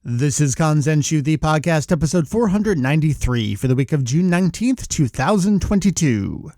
This is Kanzenshuu, the podcast, episode 493 for the week of June 19th, 2022.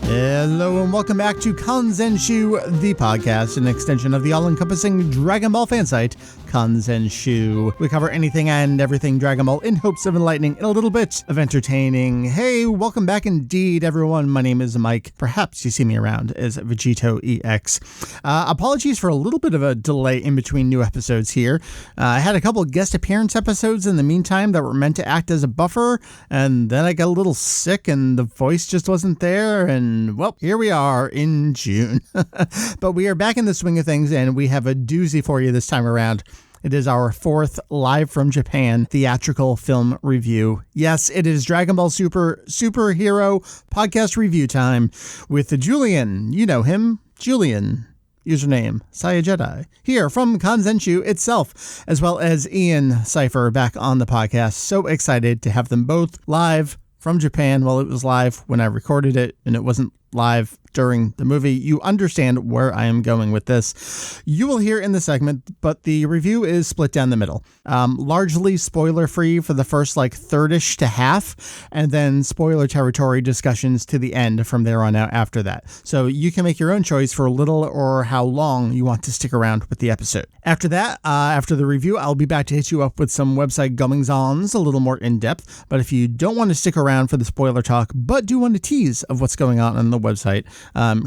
Hello and welcome back to Kanzenshuu, the podcast, an extension of the all-encompassing Dragon Ball fan site, Kanzenshuu. We cover anything and everything Dragon Ball in hopes of enlightening and a little bit of entertaining. Hey, welcome back indeed, everyone. My name is Mike. Perhaps you see me around as Vegito EX. Apologies for a little bit of a delay in between new episodes here. I had a couple of guest appearance episodes in the meantime that were meant to act as a buffer, and then I got a little sick and the voice just wasn't there, and well, here we are in June. But we are back in the swing of things, and we have a doozy for you this time around. It is our fourth live from Japan theatrical film review. Yes, it is Dragon Ball Super Superhero podcast review time with Julian. You know him, Julian. Username, Saya Jedi. Here from Kanzenshuu itself, as well as Ian Cypher back on the podcast. So excited to have them both live from Japan. Well, it was live when I recorded it, and it wasn't live during the movie. You understand where I am going with this. You will hear in the segment, but the review is split down the middle. Largely spoiler-free for the first third-ish to half, and then spoiler territory discussions to the end from there on out after that. So you can make your own choice for little or how long you want to stick around with the episode. After that, after the review, I'll be back to hit you up with some website goings-ons, a little more in-depth. But if you don't want to stick around for the spoiler talk, but do want a tease of what's going on the website,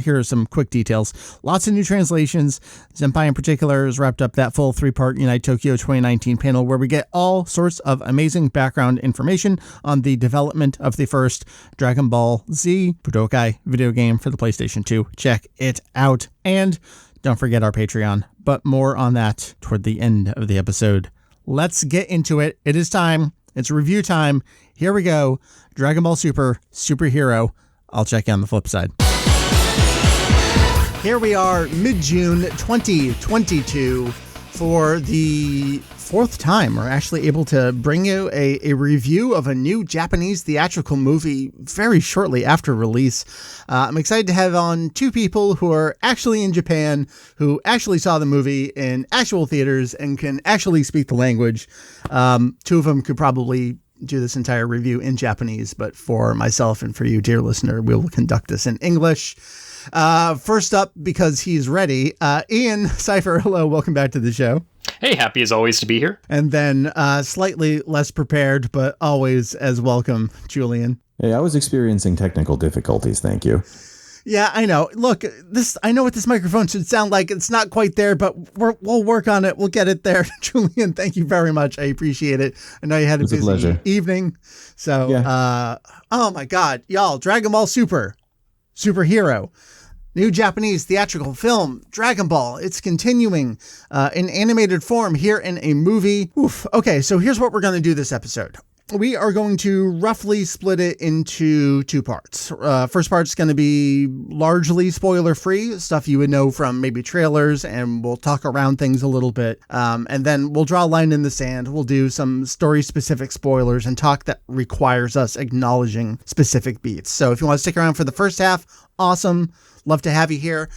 here are some quick details. Lots of new translations. Senpai in particular has wrapped up that full 3-part Unite Tokyo 2019 panel where we get all sorts of amazing background information on the development of the first Dragon Ball Z Budokai video game for the PlayStation 2. Check it out. And don't forget our Patreon, but more on that toward the end of the episode. Let's get into it. It is time. It's review time. Here we go. Dragon Ball Superhero. I'll check you on the flip side. Here we are, mid-June 2022, for the fourth time. We're actually able to bring you a review of a new Japanese theatrical movie very shortly after release. I'm excited to have on two people who are actually in Japan, who actually saw the movie in actual theaters and can actually speak the language. Two of them could probably do this entire review in Japanese, but for myself and for you, dear listener, we will conduct this in English. First up, because he's ready, Ian Cypher, hello, welcome back to the show. Hey, happy as always to be here. And then slightly less prepared, but always as welcome, Julian. Hey, I was experiencing technical difficulties, thank you. Yeah, I know. Look, I know what this microphone should sound like. It's not quite there, but we'll work on it. We'll get it there. Julian, thank you very much. I appreciate it. I know you had a busy evening. So, yeah. Oh my God, y'all, Dragon Ball Superhero. New Japanese theatrical film, Dragon Ball. It's continuing in animated form here in a movie. Oof. Okay, so here's what we're going to do this episode. We are going to roughly split it into two parts. First part's going to be largely spoiler-free, stuff you would know from maybe trailers, and we'll talk around things a little bit. And then we'll draw a line in the sand. We'll do some story-specific spoilers and talk that requires us acknowledging specific beats. So if you want to stick around for the first half, awesome. Love to have you here.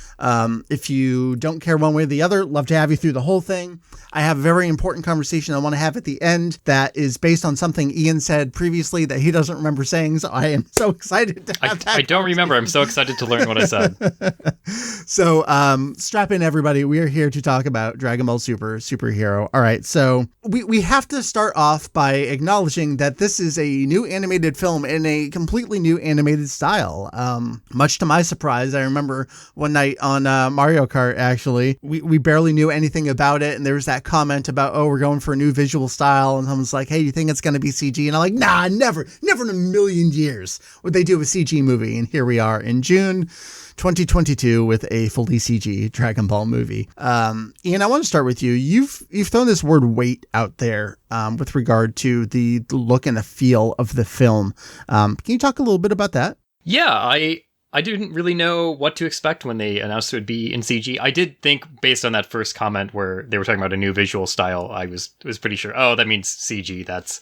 If you don't care one way or the other, love to have you through the whole thing. I have a very important conversation I want to have at the end that is based on something Ian said previously that he doesn't remember saying, so I am so excited to have that. I don't remember. I'm so excited to learn what I said. So strap in, everybody. We are here to talk about Dragon Ball Superhero. All right, so we have to start off by acknowledging that this is a new animated film in a completely new animated style. Much to my surprise, I remember one night on Mario Kart, actually, we barely knew anything about it, and there was that comment about, we're going for a new visual style, and someone's like, hey, do you think it's going to be CG? And I'm like, nah, never in a million years would they do a CG movie. And here we are in June 2022 with a fully CG Dragon Ball movie. Ian, I want to start with you. You've thrown this word weight out there with regard to the look and the feel of the film. Can you talk a little bit about that? Yeah, I didn't really know what to expect when they announced it would be in CG. I did think, based on that first comment where they were talking about a new visual style, I was pretty sure, that means CG. That's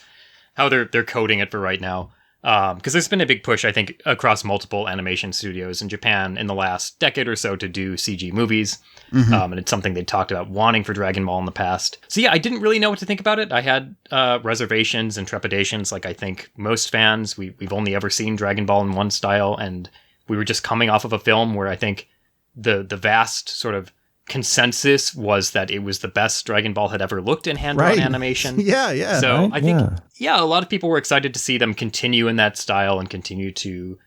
how they're coding it for right now. Because there's been a big push, I think, across multiple animation studios in Japan in the last decade or so to do CG movies. And it's something they talked about wanting for Dragon Ball in the past. So yeah, I didn't really know what to think about it. I had reservations and trepidations, like I think most fans. We've only ever seen Dragon Ball in one style, and we were just coming off of a film where I think the vast sort of consensus was that it was the best Dragon Ball had ever looked in hand-drawn animation. Yeah. So Right? I think, a lot of people were excited to see them continue in that style and continue to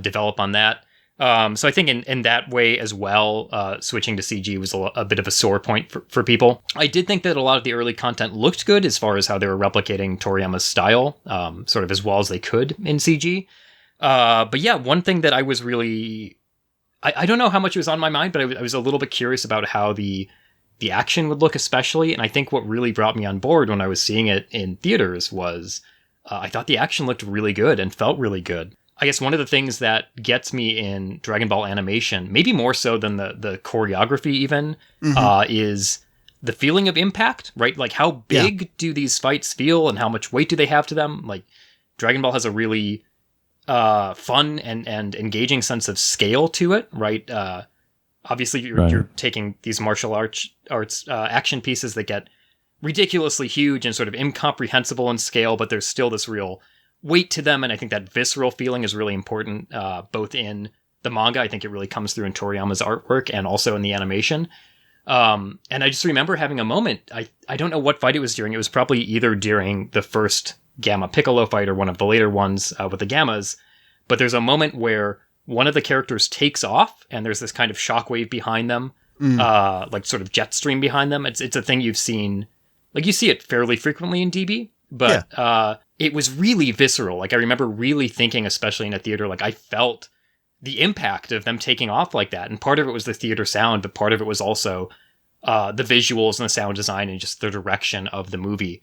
develop on that. So I think in that way as well, switching to CG was a bit of a sore point for people. I did think that a lot of the early content looked good as far as how they were replicating Toriyama's style, sort of as well as they could in CG. But yeah, one thing that I was really... I don't know how much it was on my mind, but I was a little bit curious about how the action would look especially. And I think what really brought me on board when I was seeing it in theaters was I thought the action looked really good and felt really good. I guess one of the things that gets me in Dragon Ball animation, maybe more so than the choreography even, is the feeling of impact, right? Like how big do these fights feel and how much weight do they have to them? Like Dragon Ball has a really fun and engaging sense of scale to it, right? Obviously, you're taking these martial arts action pieces that get ridiculously huge and sort of incomprehensible in scale, but there's still this real weight to them, and I think that visceral feeling is really important, both in the manga. I think it really comes through in Toriyama's artwork and also in the animation. And I just remember having a moment. I don't know what fight it was during. It was probably either during the first Gamma Piccolo fight or one of the later ones with the Gammas. But there's a moment where one of the characters takes off, and there's this kind of shockwave behind them, like sort of jet stream behind them. It's a thing you've seen, like you see it fairly frequently in DB, but it was really visceral. Like I remember really thinking, especially in a theater, like I felt the impact of them taking off like that. And part of it was the theater sound, but part of it was also the visuals and the sound design and just the direction of the movie.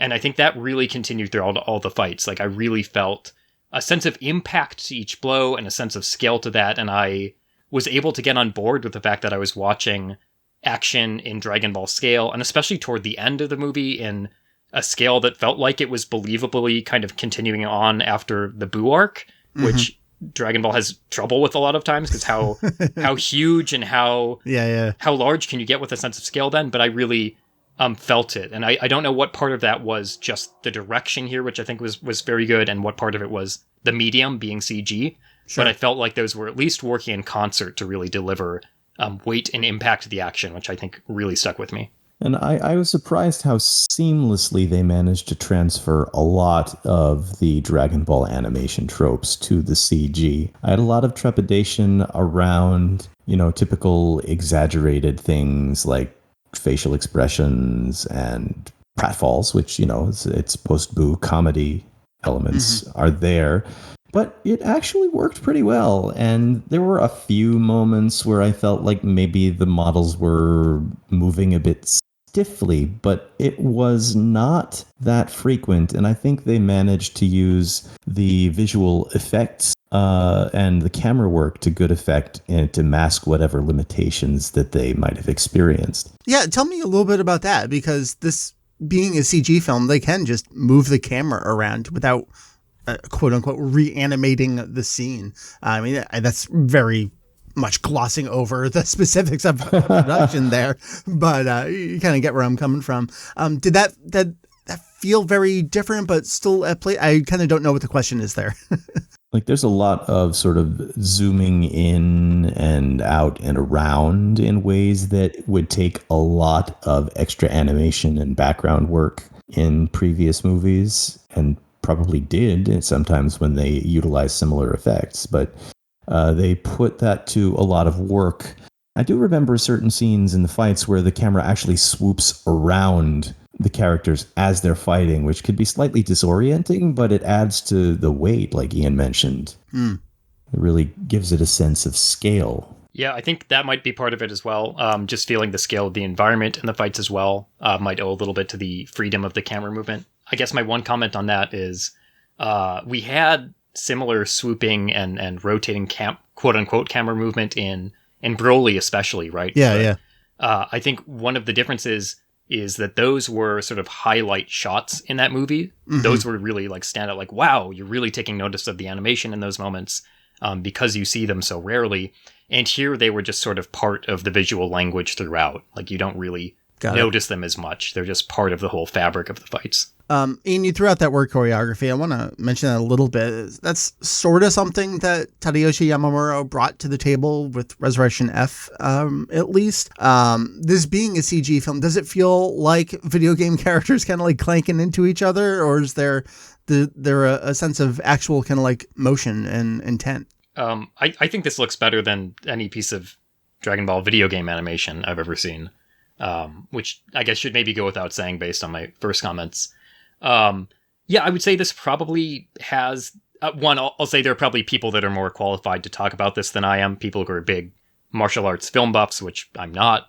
And I think that really continued throughout all the fights. Like I really felt a sense of impact to each blow and a sense of scale to that. And I was able to get on board with the fact that I was watching action in Dragon Ball scale, and especially toward the end of the movie in a scale that felt like it was believably kind of continuing on after the Buu arc, which Dragon Ball has trouble with a lot of times because how huge and how large can you get with a sense of scale then? But I really felt it. And I don't know what part of that was just the direction here, which I think was very good, and what part of it was the medium being CG. Sure. But I felt like those were at least working in concert to really deliver weight and impact to the action, which I think really stuck with me. And I was surprised how seamlessly they managed to transfer a lot of the Dragon Ball animation tropes to the CG. I had a lot of trepidation around, typical exaggerated things like facial expressions and pratfalls, which, it's post-Boo comedy elements are there. But it actually worked pretty well. And there were a few moments where I felt like maybe the models were moving a bit stiffly, but it was not that frequent. And I think they managed to use the visual effects and the camera work to good effect and to mask whatever limitations that they might have experienced. Yeah, tell me a little bit about that, because this being a CG film, they can just move the camera around without quote unquote reanimating the scene. I mean, that's very much glossing over the specifics of production there, but you kind of get where I'm coming from. Did that feel very different, but still at play? I kind of don't know what the question is there. Like there's a lot of sort of zooming in and out and around in ways that would take a lot of extra animation and background work in previous movies, and probably did sometimes when they utilize similar effects, but they put that to a lot of work. I do remember certain scenes in the fights where the camera actually swoops around the characters as they're fighting, which could be slightly disorienting, but it adds to the weight, like Ian mentioned. It really gives it a sense of scale. Yeah, I think that might be part of it as well. Just feeling the scale of the environment and the fights as well might owe a little bit to the freedom of the camera movement. I guess my one comment on that is we had similar swooping and rotating quote unquote camera movement in Broly especially, right? Yeah. I think one of the differences is that those were sort of highlight shots in that movie. Mm-hmm. Those were really like stand out, like, wow, you're really taking notice of the animation in those moments because you see them so rarely. And here they were just sort of part of the visual language throughout. Like, you don't really notice them as much. They're just part of the whole fabric of the fights. Ian, you threw out that word choreography. I want to mention that a little bit. That's sort of something that Tadayoshi Yamamuro brought to the table with Resurrection F, at least. This being a CG film, does it feel like video game characters kind of like clanking into each other, or is there a sense of actual kind of like motion and intent? I think this looks better than any piece of Dragon Ball video game animation I've ever seen. Which I guess should maybe go without saying based on my first comments. Yeah, I would say this probably has... I'll say there are probably people that are more qualified to talk about this than I am. People who are big martial arts film buffs, which I'm not.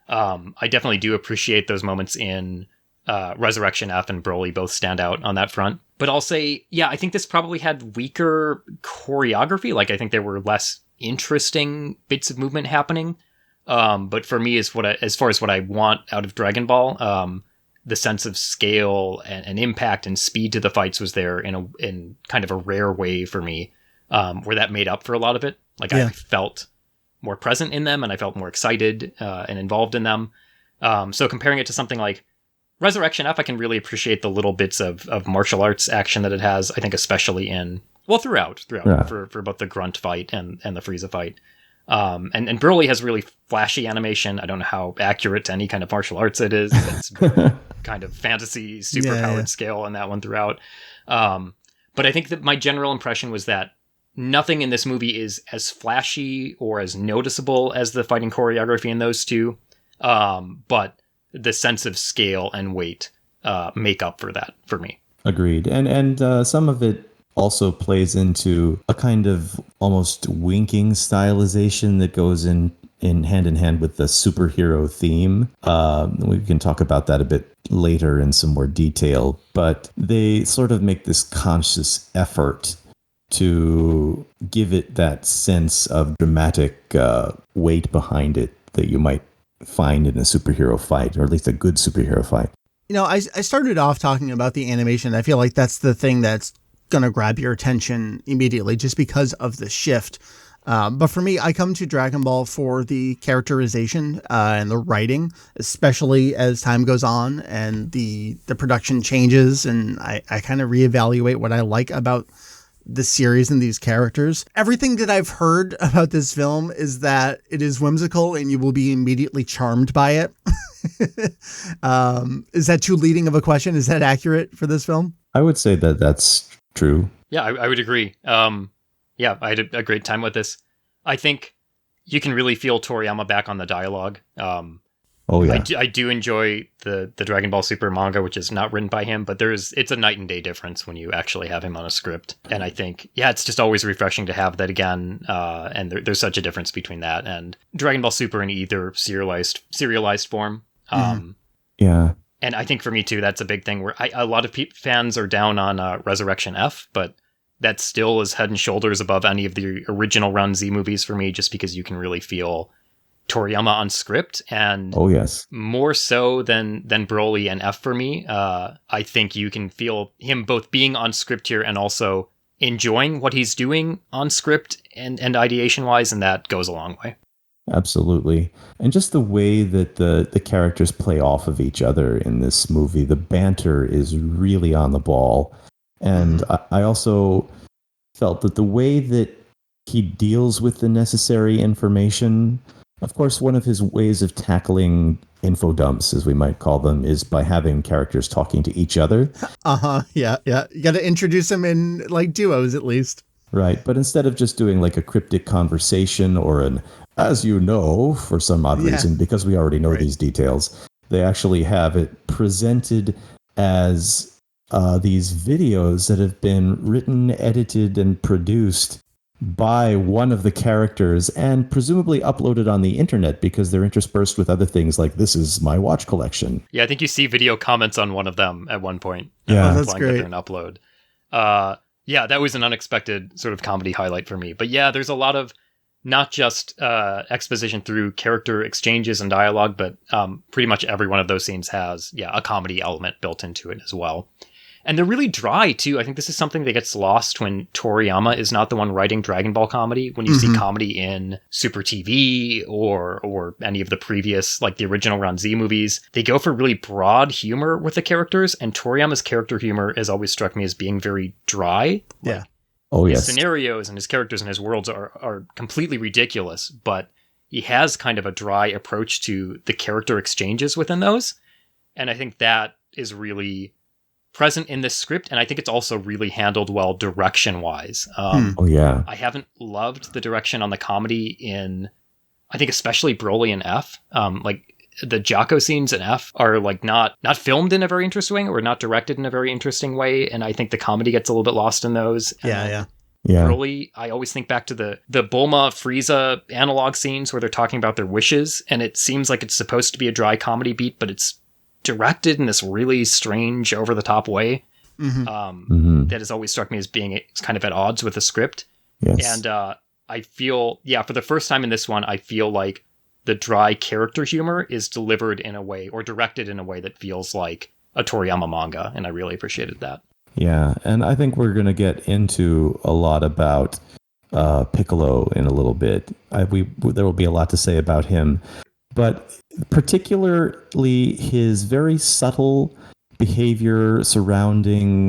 I definitely do appreciate those moments in Resurrection F and Broly both stand out on that front. But I'll say, yeah, I think this probably had weaker choreography. Like, I think there were less interesting bits of movement happening. But for me, as far as what I want out of Dragon Ball, the sense of scale and impact and speed to the fights was there in kind of a rare way for me, where that made up for a lot of it. Like, I felt more present in them and I felt more excited and involved in them. So comparing it to something like Resurrection F, I can really appreciate the little bits of martial arts action that it has. I think especially throughout for both the Grunt fight and the Frieza fight. And Broly has really flashy animation. I don't know how accurate to any kind of martial arts it is. It's kind of fantasy, superpowered scale on that one throughout. But I think that my general impression was that nothing in this movie is as flashy or as noticeable as the fighting choreography in those two. But the sense of scale and weight make up for that for me. Agreed. And some of it also plays into a kind of almost winking stylization that goes in hand with the superhero theme. We can talk about that a bit later in some more detail, but they sort of make this conscious effort to give it that sense of dramatic weight behind it that you might find in a superhero fight, or at least a good superhero fight. You know, I started off talking about the animation. I feel like that's the thing that's going to grab your attention immediately just because of the shift. But for me, I come to Dragon Ball for the characterization and the writing, especially as time goes on and the production changes, and I kind of reevaluate what I like about the series and these characters. Everything that I've heard about this film is that it is whimsical and you will be immediately charmed by it. Is that too leading of a question? Is that accurate for this film? I would say that that's true. Yeah, I would agree. Yeah, I had a great time with this. I think you can really feel Toriyama back on the dialogue. Oh yeah, I do enjoy the Dragon Ball Super manga, which is not written by him, but it's a night and day difference when you actually have him on a script. And I think, yeah, it's just always refreshing to have that again. And there's such a difference between that and Dragon Ball Super in either serialized form. Yeah. And I think for me too, that's a big thing where a lot of fans are down on Resurrection F, but that still is head and shoulders above any of the original Run Z movies for me, just because you can really feel Toriyama on script, and more so than Broly and F for me. I think you can feel him both being on script here and also enjoying what he's doing on script and ideation wise, and that goes a long way. Absolutely. And just the way that the characters play off of each other in this movie, the banter is really on the ball. And I also felt that the way that he deals with the necessary information, of course, one of his ways of tackling info dumps, as we might call them, is by having characters talking to each other. Yeah. You got to introduce them in like duos at least. Right. But instead of just doing like a cryptic conversation or an, as you know, for some odd reason, because we already know these details, they actually have it presented as these videos that have been written, edited, and produced by one of the characters and presumably uploaded on the internet because they're interspersed with other things like, this is my watch collection. Yeah, I think you see video comments on one of them at one point. Yeah, that's great. An upload. Yeah, that was an unexpected sort of comedy highlight for me. But yeah, there's a lot of not just exposition through character exchanges and dialogue, but pretty much every one of those scenes has, a comedy element built into it as well. And they're really dry, too. I think this is something that gets lost when Toriyama is not the one writing Dragon Ball comedy. When you see comedy in Super TV or any of the previous, like the original Round Z movies, they go for really broad humor with the characters, and Toriyama's character humor has always struck me as being very dry. Yeah. His scenarios and his characters and his worlds are completely ridiculous, but he has kind of a dry approach to the character exchanges within those. And I think that is really present in this script, and I think it's also really handled well direction-wise. I haven't loved the direction on the comedy in, I think especially Broly and F. Like the Jocko scenes in F are like not filmed in a very interesting way or not directed in a very interesting way, and I think the comedy gets a little bit lost in those. Yeah. Broly, I always think back to the Bulma Frieza analog scenes where they're talking about their wishes, and it seems like it's supposed to be a dry comedy beat, but it's directed in this really strange, over-the-top way that has always struck me as being kind of at odds with the script. Yes. And I feel, for the first time in this one, I feel like the dry character humor is delivered in a way, or directed in a way that feels like a Toriyama manga, and I really appreciated that. Yeah, and I think we're going to get into a lot about Piccolo in a little bit. There will be a lot to say about him, but particularly his very subtle behavior surrounding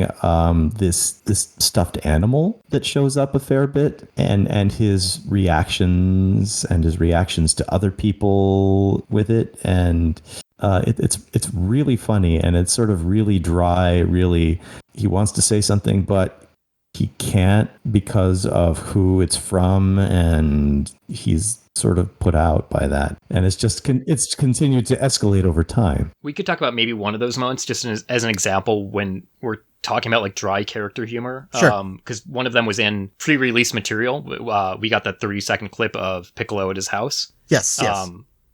this stuffed animal that shows up a fair bit, and his reactions to other people with it, and it's really funny, and it's sort of really dry. Really, he wants to say something, but he can't because of who it's from, and he's sort of put out by that, and it's continued to escalate over time. We could talk about maybe one of those moments just as an example when we're talking about like dry character humor. Sure. Because one of them was in pre-release material. We got that 30-second clip of Piccolo at his house. Yes.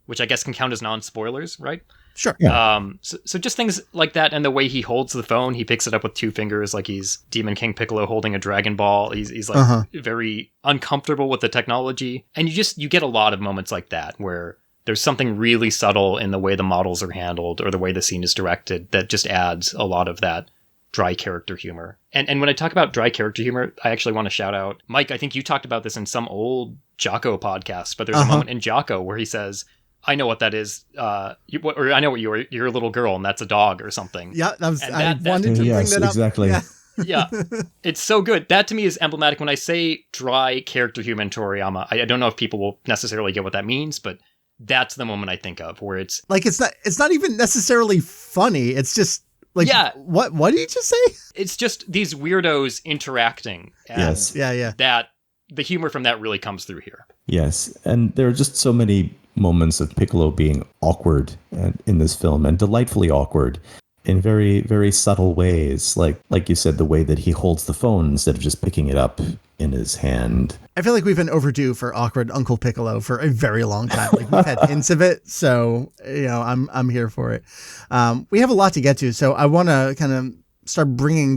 Which I guess can count as non-spoilers, right? Sure. Yeah. So just things like that, and the way he holds the phone, he picks it up with two fingers, like he's Demon King Piccolo holding a Dragon Ball. He's like very uncomfortable with the technology, and you get a lot of moments like that where there's something really subtle in the way the models are handled or the way the scene is directed that just adds a lot of that dry character humor. And when I talk about dry character humor, I actually want to shout out Mike. I think you talked about this in some old Jocko podcast, but there's a moment in Jocko where he says, I know what that is. I know what you're a little girl and that's a dog or something. Yeah, I wanted to bring that up. Exactly. Yeah, it's so good. That to me is emblematic. When I say dry character humor in Toriyama, I don't know if people will necessarily get what that means, but that's the moment I think of where it's like it's not even necessarily funny. It's just like, what did you just say? It's just these weirdos interacting. And yes. Yeah. That the humor from that really comes through here. Yes, and there are just so many moments of Piccolo being awkward in this film, and delightfully awkward in very, very subtle ways. Like you said, the way that he holds the phone instead of just picking it up in his hand. I feel like we've been overdue for awkward Uncle Piccolo for a very long time. Like we've had hints of it, so I'm here for it. We have a lot to get to, so I want to kind of start bringing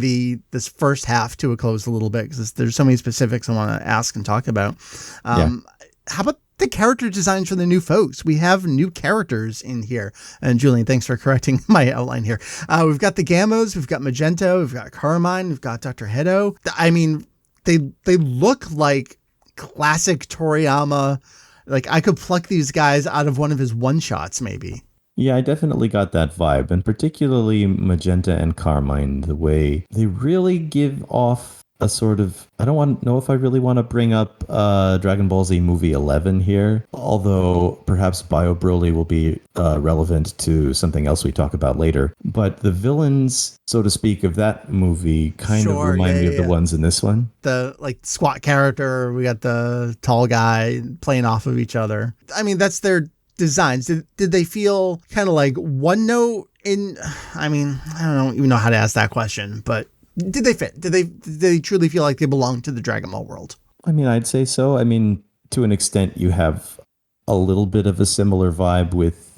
this first half to a close a little bit because there's so many specifics I want to ask and talk about. How about the character designs for the new folks? We have new characters in here. And Julian, thanks for correcting my outline here. We've got the Gamos, we've got Magento, we've got Carmine, we've got Dr. Hedo. I mean, they look like classic Toriyama. Like I could pluck these guys out of one of his one-shots maybe. Yeah, I definitely got that vibe, and particularly Magenta and Carmine, the way they really give off a sort of, I don't know if I really want to bring up Dragon Ball Z movie 11 here, although perhaps Bio Broly will be relevant to something else we talk about later. But the villains, so to speak, of that movie kind of remind me of the ones in this one. The like squat character, we got the tall guy playing off of each other. I mean, that's their designs. Did they feel kind of like one note in, I mean, I don't even know how to ask that question, but did they fit? Did they truly feel like they belong to the Dragon Ball world? I mean, I'd say so. I mean, to an extent, you have a little bit of a similar vibe with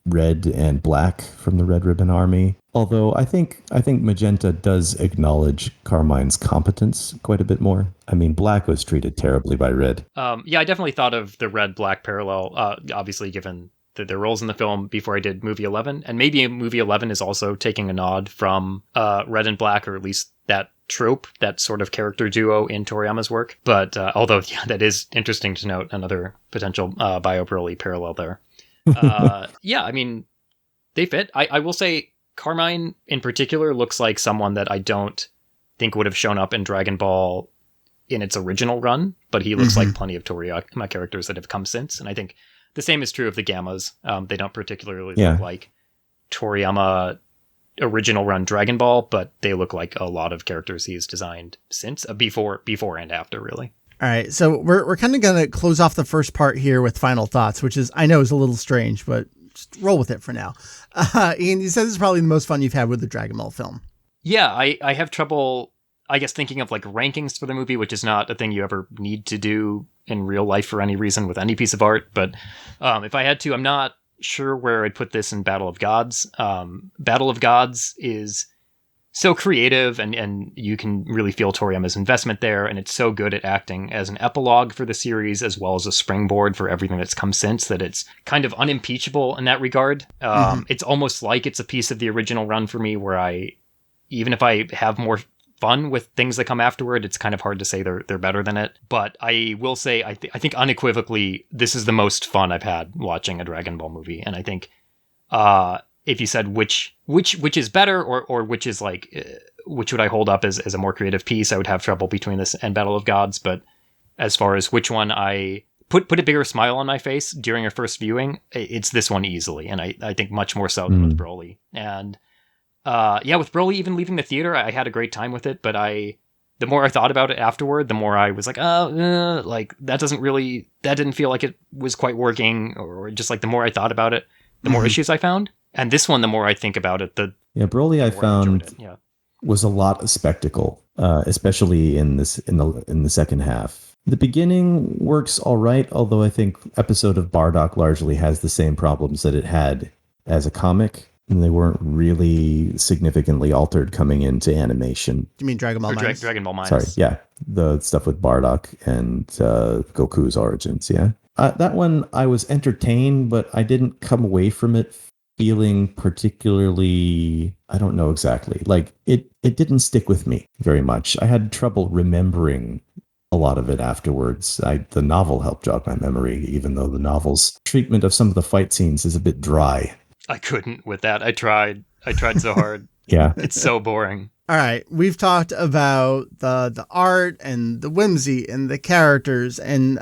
red and black from the Red Ribbon Army. Although I think Magenta does acknowledge Carmine's competence quite a bit more. I mean, Black was treated terribly by Red. Yeah, I definitely thought of the red-black parallel, obviously given their roles in the film before I did movie 11. And maybe movie 11 is also taking a nod from Red and Black, or at least that trope, that sort of character duo in Toriyama's work. But although, yeah, that is interesting to note, another potential Bio Broly parallel there. Yeah, I mean, they fit. I will say Carmine in particular looks like someone that I don't think would have shown up in Dragon Ball in its original run, but he looks like plenty of Toriyama characters that have come since. And I think the same is true of the Gammas. They don't particularly look like Toriyama original run Dragon Ball, but they look like a lot of characters he's designed since, before and after, really. All right, so we're kind of going to close off the first part here with final thoughts, which is, I know, is a little strange, but just roll with it for now. Ian, you said this is probably the most fun you've had with the Dragon Ball film. Yeah, I have trouble, I guess, thinking of like rankings for the movie, which is not a thing you ever need to do in real life for any reason with any piece of art. But if I had to, I'm not sure where I'd put this in Battle of Gods. Battle of Gods is so creative, and you can really feel Toriyama's investment there, and it's so good at acting as an epilogue for the series as well as a springboard for everything that's come since, that it's kind of unimpeachable in that regard. It's almost like it's a piece of the original run for me, where even if I have more fun with things that come afterward, it's kind of hard to say they're better than it. But I will say, I think unequivocally, this is the most fun I've had watching a Dragon Ball movie, and I think if you said which is better, or which is like which would I hold up as a more creative piece, I would have trouble between this and Battle of Gods. But as far as which one I put a bigger smile on my face during a first viewing, it's this one easily, and I think much more so than with Broly. And with Broly, even leaving the theater, I had a great time with it, but the more I thought about it afterward, the more I was like, like that didn't feel like it was quite working, or just like the more I thought about it, the more issues I found. And this one, the more I think about it, Broly I found was a lot of spectacle, especially in the second half. The beginning works all right, although I think episode of Bardock largely has the same problems that it had as a comic, and they weren't really significantly altered coming into animation. Do you mean Dragon Ball Minus? Dragon Ball Minus. Sorry, yeah, the stuff with Bardock and Goku's origins. Yeah, that one I was entertained, but I didn't come away from it feeling particularly, I don't know exactly. Like it didn't stick with me very much. I had trouble remembering a lot of it afterwards. The novel helped jog my memory, even though the novel's treatment of some of the fight scenes is a bit dry. I couldn't with that. I tried so hard. Yeah. It's so boring. All right, we've talked about the art and the whimsy and the characters, and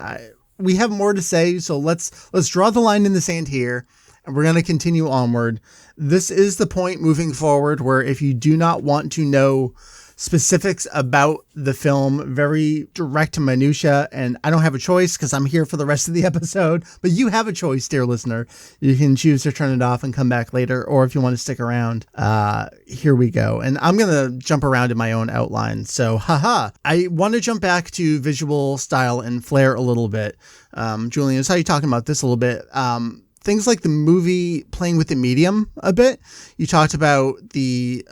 we have more to say, so let's draw the line in the sand here. And we're going to continue onward. This is the point moving forward where if you do not want to know specifics about the film, very direct minutia, and I don't have a choice because I'm here for the rest of the episode, but you have a choice, dear listener. You can choose to turn it off and come back later, or if you want to stick around, here we go. And I'm going to jump around in my own outline. So, I want to jump back to visual style and flair a little bit. Julian, I saw you talking about this a little bit. Things like the movie playing with the medium a bit. You talked about the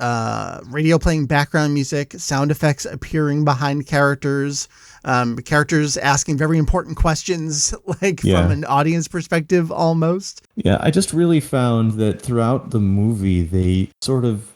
radio playing background music, sound effects appearing behind characters, characters asking very important questions, like from an audience perspective almost. Yeah, I just really found that throughout the movie, they sort of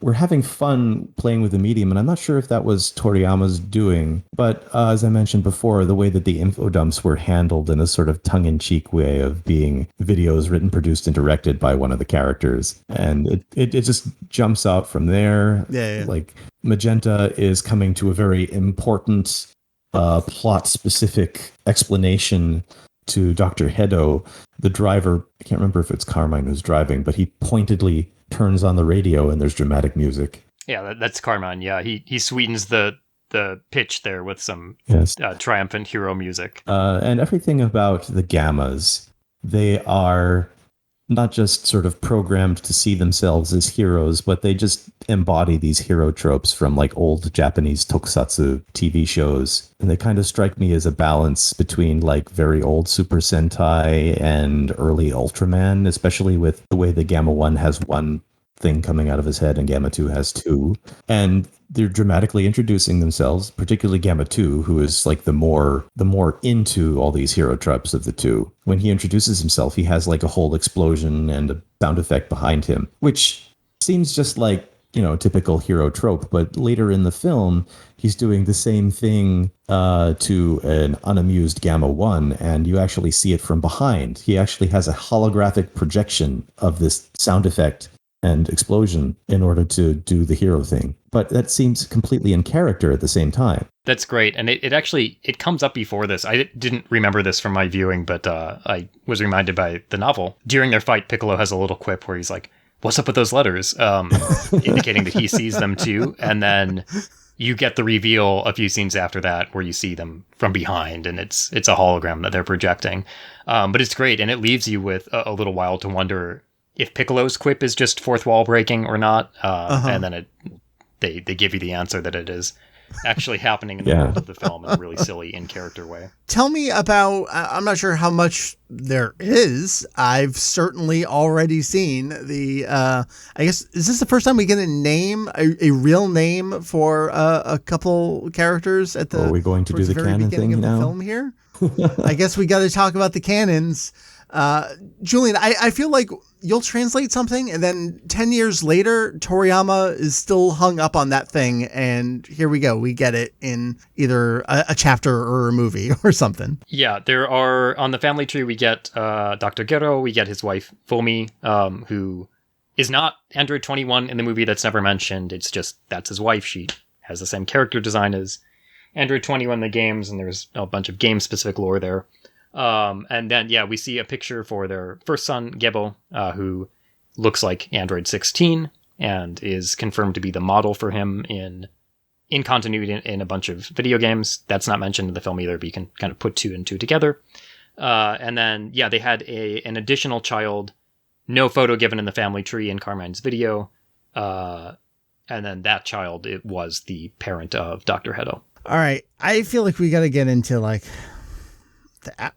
were having fun playing with the medium, and I'm not sure if that was Toriyama's doing, but as I mentioned before, the way that the info dumps were handled in a sort of tongue-in-cheek way of being videos written, produced, and directed by one of the characters, and it just jumps out from there. Yeah. Like Magenta is coming to a very important plot-specific explanation to Dr. Hedo, the driver. I can't remember if it's Carmine who's driving, but he pointedly turns on the radio and there's dramatic music. Yeah, that's Carmine. Yeah, he sweetens the pitch there with some triumphant hero music. And everything about the Gammas, they are not just sort of programmed to see themselves as heroes, but they just embody these hero tropes from like old Japanese tokusatsu TV shows. And they kind of strike me as a balance between like very old Super Sentai and early Ultraman, especially with the way the Gamma 1 has one thing coming out of his head and Gamma 2 has two. And they're dramatically introducing themselves, particularly Gamma 2, who is like the more into all these hero tropes of the two. When he introduces himself, he has like a whole explosion and a sound effect behind him, which seems just like, you know, typical hero trope. But later in the film, he's doing the same thing to an unamused Gamma 1, and you actually see it from behind. He actually has a holographic projection of this sound effect and explosion in order to do the hero thing. But that seems completely in character at the same time. That's great. And it actually comes up before this. I didn't remember this from my viewing, but I was reminded by the novel. During their fight, Piccolo has a little quip where he's like, "What's up with those letters?" Indicating that he sees them too. And then you get the reveal a few scenes after that where you see them from behind, and it's a hologram that they're projecting. But it's great, and it leaves you with a little while to wonder if Piccolo's quip is just fourth wall breaking or not. And then they give you the answer that it is actually happening in the world of the film in a really silly in-character way. Tell me about, I'm not sure how much there is. I've certainly already seen the, I guess, is this the first time we get a name, a real name for a couple characters at the, are we going to do the canon thing of now? The film here? I guess we got to talk about the canons. Julian, I feel like you'll translate something and then 10 years later, Toriyama is still hung up on that thing. And here we go. We get it in either a chapter or a movie or something. Yeah, there are, on the family tree, we get Dr. Gero, we get his wife, Fomi, who is not Android 21 in the movie. That's never mentioned. It's just, that's his wife. She has the same character design as Android 21 in the games, and there's a bunch of game-specific lore there. And then, we see a picture for their first son, Gebo, who looks like Android 16 and is confirmed to be the model for him in continuity in a bunch of video games. That's not mentioned in the film either, but you can kind of put two and two together. And then, they had an additional child, no photo given in the family tree in Carmine's video. And then that child, it was the parent of Dr. Hedo. All right. I feel like we got to get into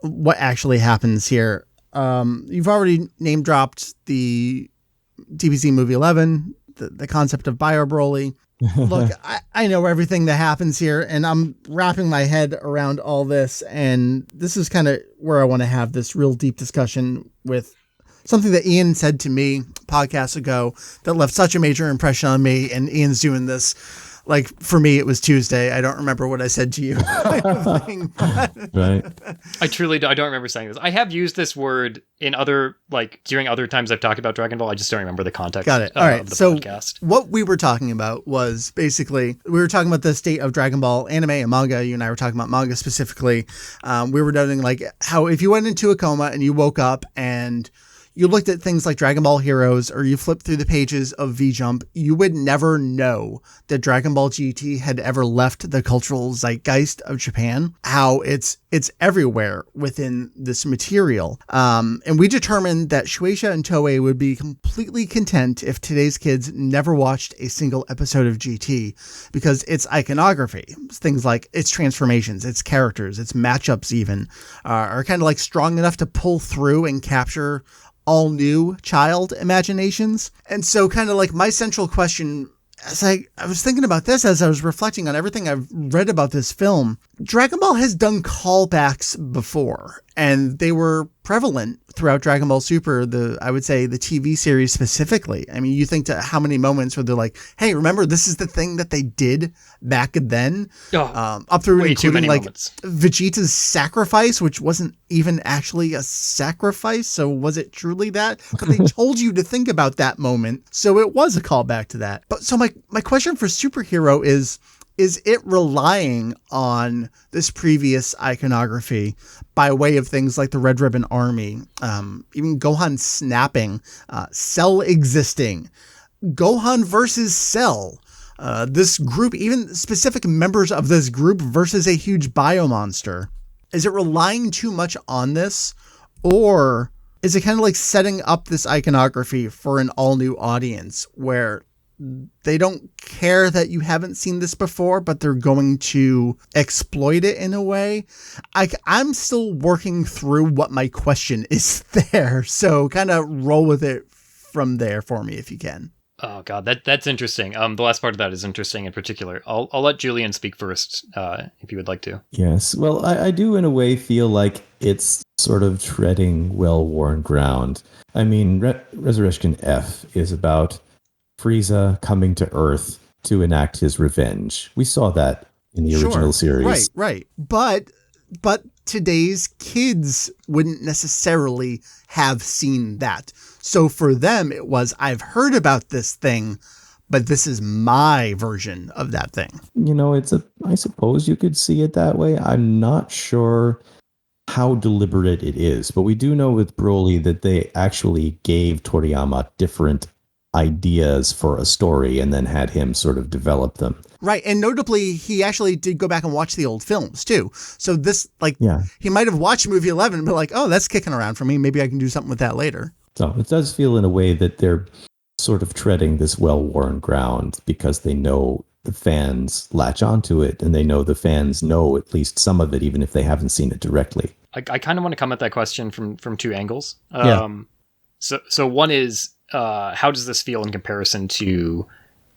what actually happens here. You've already name dropped the DBZ movie 11, the concept of Bio Broly. Look, I know everything that happens here, and I'm wrapping my head around all this. And this is kind of where I want to have this real deep discussion with something that Ian said to me podcasts ago that left such a major impression on me. And Ian's doing this. Like, for me, it was Tuesday. I don't remember what I said to you. Right. I don't remember saying this. I have used this word in during other times I've talked about Dragon Ball. I just don't remember the context. Got it. All right. Of the so podcast. What we were talking about was basically, we were talking about the state of Dragon Ball anime and manga. You and I were talking about manga specifically. We were noting like how if you went into a coma and you woke up and you looked at things like Dragon Ball Heroes, or you flipped through the pages of V-Jump, you would never know that Dragon Ball GT had ever left the cultural zeitgeist of Japan, how it's everywhere within this material. And we determined that Shueisha and Toei would be completely content if today's kids never watched a single episode of GT, because its iconography, things like its transformations, its characters, its matchups even, are kind of like strong enough to pull through and capture all new child imaginations. And so kind of like my central question, as I was thinking about this, as I was reflecting on everything I've read about this film, Dragon Ball has done callbacks before, and they were prevalent throughout Dragon Ball Super, I would say the TV series specifically. I mean, you think to how many moments where they're like, hey, remember, this is the thing that they did back then? Up through including like moments. Vegeta's sacrifice, which wasn't even actually a sacrifice. So was it truly that? But they told you to think about that moment. So it was a callback to that. But so my question for Superhero is it relying on this previous iconography by way of things like the Red Ribbon Army, even Gohan snapping, Cell existing, Gohan versus Cell, this group, even specific members of this group versus a huge bio monster? Is it relying too much on this, or is it kind of like setting up this iconography for an all new audience where they don't care that you haven't seen this before, but they're going to exploit it in a way? I'm still working through what my question is there. So kind of roll with it from there for me if you can. Oh God, that's interesting. The last part of that is interesting in particular. I'll let Julian speak first, if you would like to. Yes. Well, I do in a way feel like it's sort of treading well-worn ground. I mean, Resurrection F is about Frieza coming to Earth to enact his revenge. We saw that in the original series. Right. But today's kids wouldn't necessarily have seen that. So for them, it was, I've heard about this thing, but this is my version of that thing. You know, I suppose you could see it that way. I'm not sure how deliberate it is, but we do know with Broly that they actually gave Toriyama different ideas for a story and then had him sort of develop them. Right. And notably, he actually did go back and watch the old films too. So this, he might have watched movie 11 and be like, oh, that's kicking around for me. Maybe I can do something with that later. So it does feel in a way that they're sort of treading this well-worn ground because they know the fans latch onto it and they know the fans know at least some of it, even if they haven't seen it directly. I kind of want to come at that question from two angles. Yeah. So one is, how does this feel in comparison to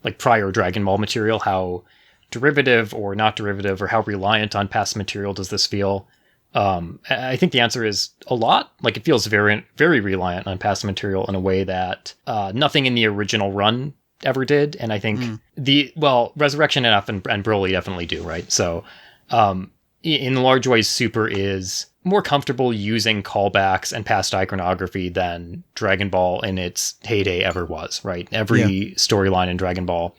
like prior Dragon Ball material? How derivative or not derivative, or how reliant on past material does this feel? I think the answer is a lot. Like, it feels very, very reliant on past material in a way that nothing in the original run ever did. And I think Resurrection F and Broly definitely do, right? So in large ways, Super is more comfortable using callbacks and past iconography than Dragon Ball in its heyday ever was, right? Every storyline in Dragon Ball,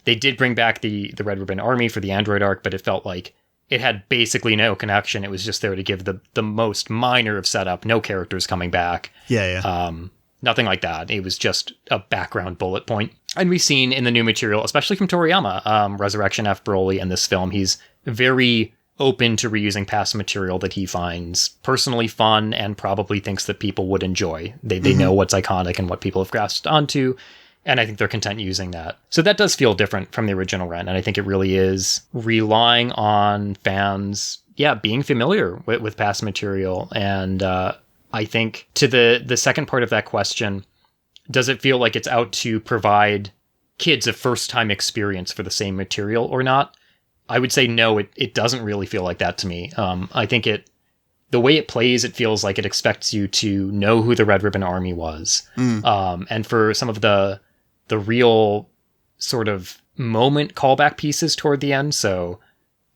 they did bring back the Red Ribbon Army for the Android arc, but it felt like it had basically no connection. It was just there to give the most minor of setup, no characters coming back. Nothing like that. It was just a background bullet point. And we've seen in the new material, especially from Toriyama, Resurrection F. Broly and this film, he's very open to reusing past material that he finds personally fun and probably thinks that people would enjoy. They know what's iconic and what people have grasped onto, and I think they're content using that. So that does feel different from the original run, and I think it really is relying on fans, being familiar with past material. And I think to the second part of that question, does it feel like it's out to provide kids a first-time experience for the same material or not? I would say no, it doesn't really feel like that to me. I think the way it plays, it feels like it expects you to know who the Red Ribbon Army was. And for some of the real sort of moment callback pieces toward the end, so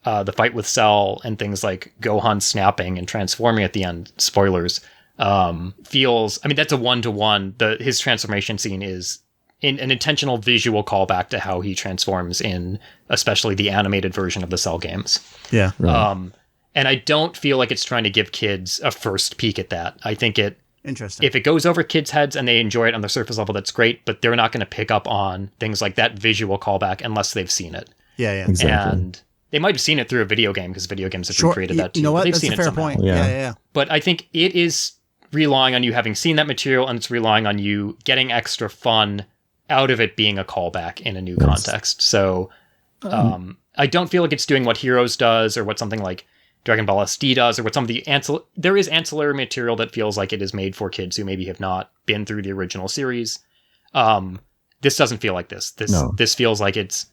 the fight with Cell and things like Gohan snapping and transforming at the end, spoilers, feels, I mean, that's a one-to-one. His transformation scene is an intentional visual callback to how he transforms in especially the animated version of the Cell games. Yeah. Right. And I don't feel like it's trying to give kids a first peek at that. I think interesting. If it goes over kids' heads and they enjoy it on the surface level, that's great, but they're not going to pick up on things like that visual callback unless they've seen it. Yeah. Exactly. And they might have seen it through a video game because video games have recreated that too. You know what? They've That's seen a fair it somehow. point. Yeah. But I think it is relying on you having seen that material, and it's relying on you getting extra fun out of it being a callback in a new context. So I don't feel like it's doing what Heroes does or what something like Dragon Ball SD does, or what some of the there is ancillary material that feels like it is made for kids who maybe have not been through the original series. This doesn't feel like this. This feels like it's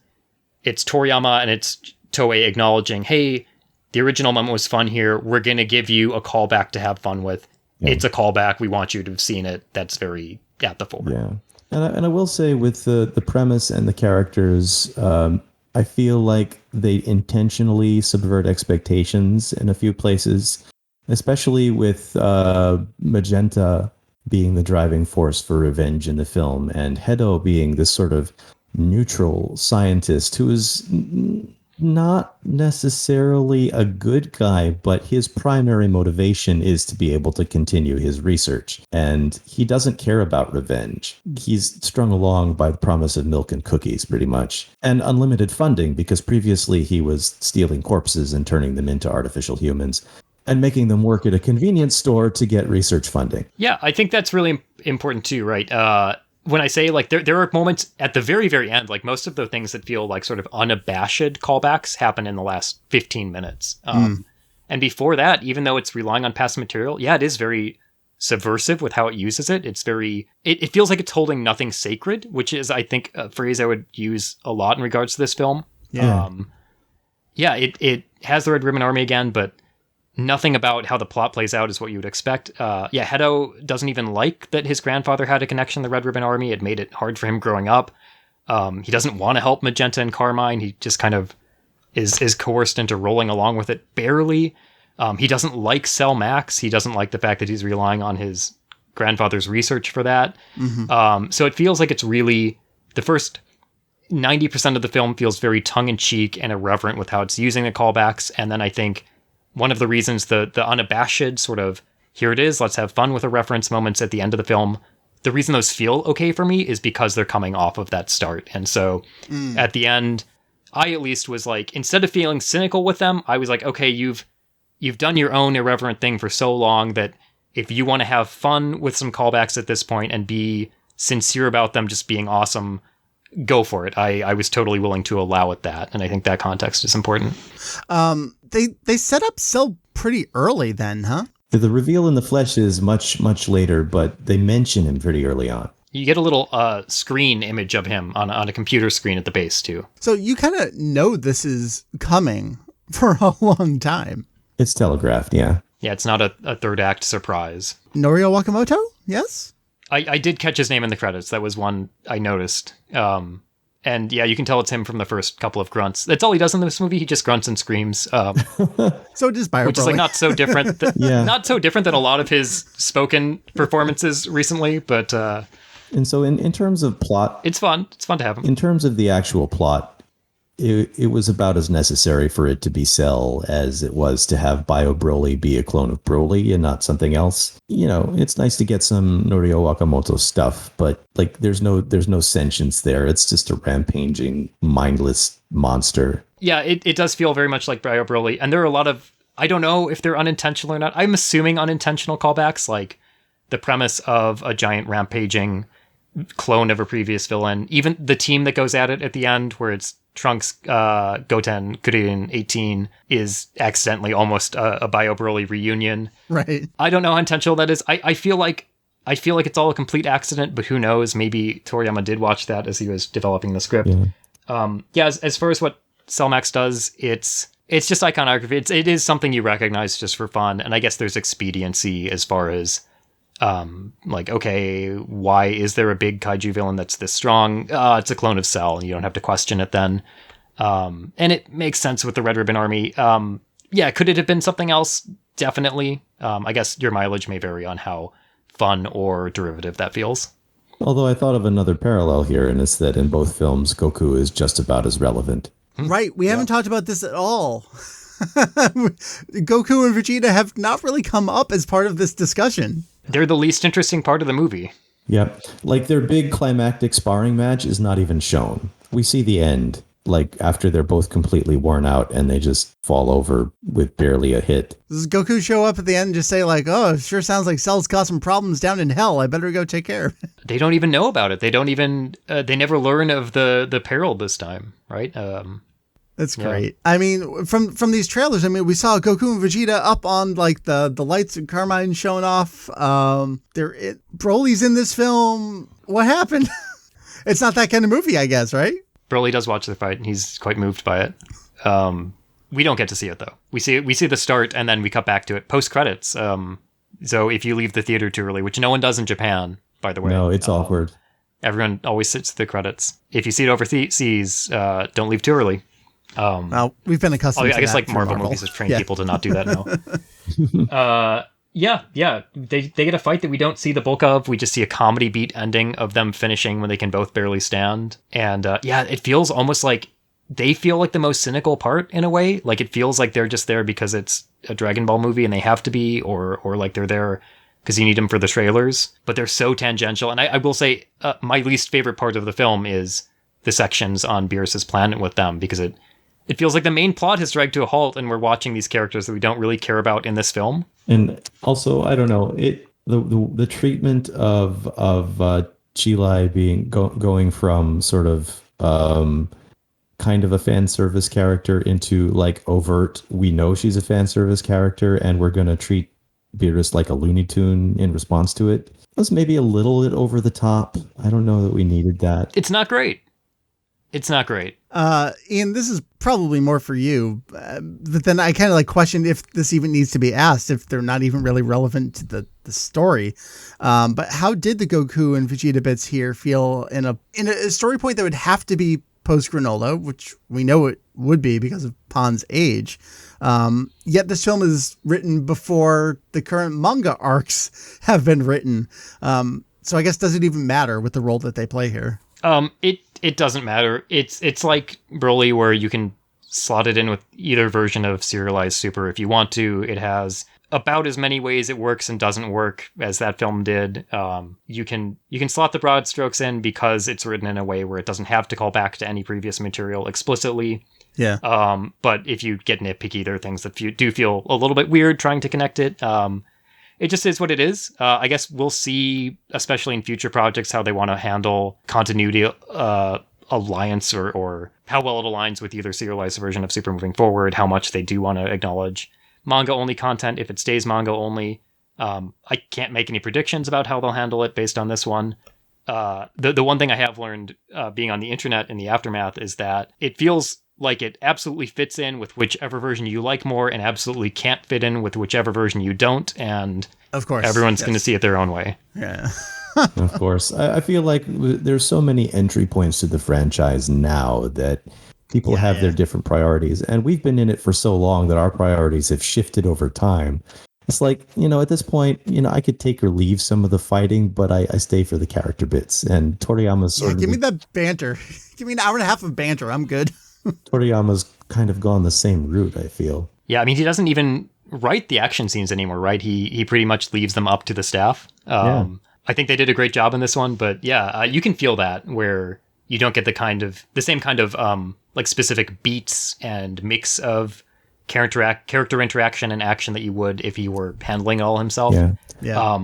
Toriyama and it's Toei acknowledging, hey, the original moment was fun here. We're going to give you a callback to have fun with. Yeah. It's a callback. We want you to have seen it. That's very at the fore. Yeah. And I will say with the premise and the characters, I feel like they intentionally subvert expectations in a few places, especially with Magenta being the driving force for revenge in the film, and Hedo being this sort of neutral scientist who is not necessarily a good guy, but his primary motivation is to be able to continue his research. And he doesn't care about revenge. He's strung along by the promise of milk and cookies, pretty much. And unlimited funding, because previously he was stealing corpses and turning them into artificial humans. And making them work at a convenience store to get research funding. Yeah, I think that's really important too, right? When I say like there are moments at the very, very end, like most of the things that feel like sort of unabashed callbacks happen in the last 15 minutes. And before that, even though it's relying on past material, yeah, it is very subversive with how it uses it. It's very, it feels like it's holding nothing sacred, which is, I think, a phrase I would use a lot in regards to this film. Yeah. It has the Red Ribbon Army again, but nothing about how the plot plays out is what you would expect. Hedo doesn't even like that his grandfather had a connection to the Red Ribbon Army. It made it hard for him growing up. He doesn't want to help Magenta and Carmine. He just kind of is coerced into rolling along with it barely. He doesn't like Cell Max. He doesn't like the fact that he's relying on his grandfather's research for that. So it feels like it's really the first 90% of the film feels very tongue-in-cheek and irreverent with how it's using the callbacks. And then I think one of the reasons the unabashed sort of, here it is, let's have fun with the reference moments at the end of the film, the reason those feel okay for me is because they're coming off of that start. And so at the end, I at least was like, instead of feeling cynical with them, I was like, okay, you've done your own irreverent thing for so long that if you want to have fun with some callbacks at this point and be sincere about them just being awesome, go for it. I was totally willing to allow it that. And I think that context is important. They set up Cell pretty early then, huh? The reveal in the flesh is much, much later, but they mention him pretty early on. You get a little screen image of him on a computer screen at the base, too. So you kind of know this is coming for a long time. It's telegraphed, yeah. Yeah, it's not a third act surprise. Norio Wakamoto? Yes? I did catch his name in the credits. That was one I noticed. And yeah, you can tell it's him from the first couple of grunts. That's all he does in this movie. He just grunts and screams. So does Bio which is like not so different. Not so different than a lot of his spoken performances recently, but... and so in terms of plot... It's fun. It's fun to have him. In terms of the actual plot, it was about as necessary for it to be Cell as it was to have Bio Broly be a clone of Broly and not something else. You know, it's nice to get some Norio Wakamoto stuff, but like there's no sentience there. It's just a rampaging, mindless monster. Yeah, it does feel very much like Bio Broly, and there are a lot of, I don't know if they're unintentional or not. I'm assuming unintentional callbacks, like the premise of a giant rampaging clone of a previous villain. Even the team that goes at it at the end, where it's Trunks, Goten, Kuririn 18, is accidentally almost a Bio Broly reunion. Right. I don't know how intentional that is. I feel like it's all a complete accident, but who knows? Maybe Toriyama did watch that as he was developing the script. Yeah. As far as what Cell Max does, it's just iconography. It is something you recognize just for fun, and I guess there's expediency as far as like, okay, why is there a big kaiju villain that's this strong? It's a clone of Cell, and you don't have to question it then. And it makes sense with the Red Ribbon Army. Yeah, could it have been something else? Definitely. I guess your mileage may vary on how fun or derivative that feels. Although I thought of another parallel here, and it's that in both films, Goku is just about as relevant. Right. We haven't talked about this at all. Goku and Vegeta have not really come up as part of this discussion. They're the least interesting part of the movie. Yep. Like their big climactic sparring match is not even shown. We see the end, like after they're both completely worn out and they just fall over with barely a hit. Does Goku show up at the end and just say like, oh, it sure sounds like Cell's caused some problems down in hell. I better go take care of it. They don't even know about it. They don't even, they never learn of the peril this time, right? That's great. Yeah. I mean, from these trailers, I mean, we saw Goku and Vegeta up on like the lights and Carmine showing off. Broly's in this film. What happened? It's not that kind of movie, I guess, right? Broly does watch the fight, and he's quite moved by it. We don't get to see it though. We see the start, and then we cut back to it post credits. So if you leave the theater too early, which no one does in Japan, by the way, no, it's awkward. Everyone always sits through the credits. If you see it overseas, don't leave too early. Well, we've been accustomed to that. I guess like Marvel movies have trained people to not do that now. They get a fight that we don't see the bulk of. We just see a comedy beat ending of them finishing when they can both barely stand. And it feels almost like they feel like the most cynical part in a way. Like it feels like they're just there because it's a Dragon Ball movie and they have to be, or like they're there because you need them for the trailers. But they're so tangential. And I will say my least favorite part of the film is the sections on Beerus's planet with them, because it it feels like the main plot has dragged to a halt, and we're watching these characters that we don't really care about in this film. And also, I don't know, the treatment of Chilai going from sort of kind of a fan service character into like overt, we know she's a fan service character and we're going to treat Beerus like a Looney Tune in response to it. It was maybe a little bit over the top. I don't know that we needed that. It's not great. It's not great. Ian, this is probably more for you, but then I kind of like question if this even needs to be asked, if they're not even really relevant to the story. But how did the Goku and Vegeta bits here feel in a story point that would have to be post Granola, which we know it would be because of Pon's age. Yet this film is written before the current manga arcs have been written. So I guess does it even matter with the role that they play here? It doesn't matter. It's like Broly, where you can slot it in with either version of Serialized Super if you want to. It has about as many ways it works and doesn't work as that film did. You can slot the broad strokes in because it's written in a way where it doesn't have to call back to any previous material explicitly. Yeah. But if you get nitpicky, there are things that do feel a little bit weird trying to connect it. It just is what it is. I guess we'll see, especially in future projects, how they want to handle continuity alliance or how well it aligns with either serialized version of Super moving forward, how much they do want to acknowledge manga-only content if it stays manga-only. I can't make any predictions about how they'll handle it based on this one. The one thing I have learned being on the internet in the aftermath is that it feels like it absolutely fits in with whichever version you like more and absolutely can't fit in with whichever version you don't. And of course, everyone's going to see it their own way. Yeah. Of course. I feel like there's so many entry points to the franchise now that people have their different priorities. And we've been in it for so long that our priorities have shifted over time. It's like, at this point, I could take or leave some of the fighting, but I stay for the character bits. And Toriyama's sort of... Give me that banter. Give me an hour and a half of banter. I'm good. Toriyama's kind of gone the same route, I feel. Yeah, I mean, he doesn't even write the action scenes anymore, right? He pretty much leaves them up to the staff. I think they did a great job in this one, but you can feel that where you don't get the same kind of like specific beats and mix of character interaction and action that you would if he were handling it all himself. Yeah.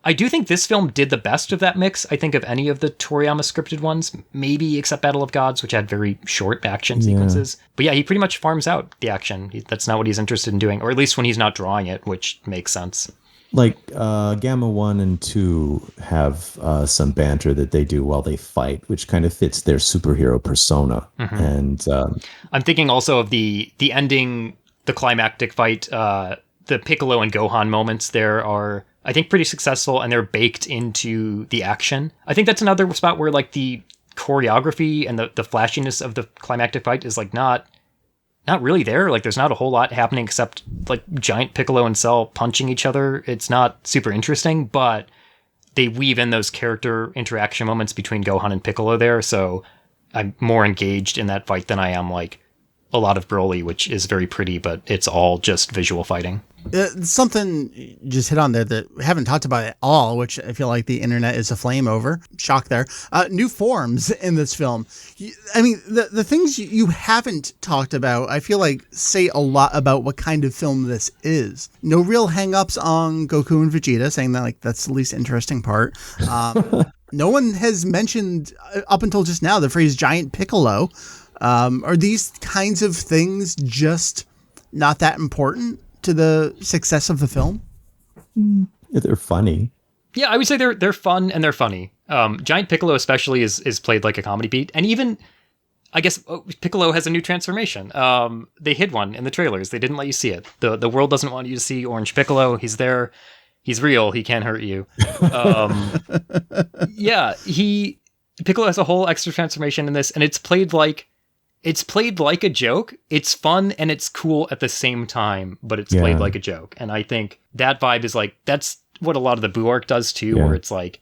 I do think this film did the best of that mix, I think, of any of the Toriyama scripted ones, maybe except Battle of Gods, which had very short action sequences. But yeah, he pretty much farms out the action. That's not what he's interested in doing, or at least when he's not drawing it, which makes sense. Like Gamma 1 and 2 have some banter that they do while they fight, which kind of fits their superhero persona. Mm-hmm. And I'm thinking also of the ending, the climactic fight, the Piccolo and Gohan moments there are, I think, pretty successful, and they're baked into the action. I think that's another spot where like the choreography and the flashiness of the climactic fight is like not really there. Like there's not a whole lot happening except like giant Piccolo and Cell punching each other. It's not super interesting, but they weave in those character interaction moments between Gohan and Piccolo there. So I'm more engaged in that fight than I am like a lot of Broly, which is very pretty, but it's all just visual fighting. Something you just hit on there that we haven't talked about at all, which I feel like the internet is aflame over. Shock there. New forms in this film. I mean, the things you haven't talked about, I feel like say a lot about what kind of film this is. No real hang-ups on Goku and Vegeta, saying that like that's the least interesting part. No one has mentioned up until just now the phrase giant Piccolo. Are these kinds of things just not that important to the success of the film? They're funny. Yeah, I would say they're fun and they're funny. Giant Piccolo especially is played like a comedy beat, and even I guess Piccolo has a new transformation. They hid one in the trailers. They didn't let you see it. The world doesn't want you to see Orange Piccolo. He's there. He's real. He can't hurt you. Piccolo has a whole extra transformation in this, and it's played like a joke. It's fun and it's cool at the same time, but it's played like a joke. And I think that vibe is like, that's what a lot of the Boo arc does too, where it's like,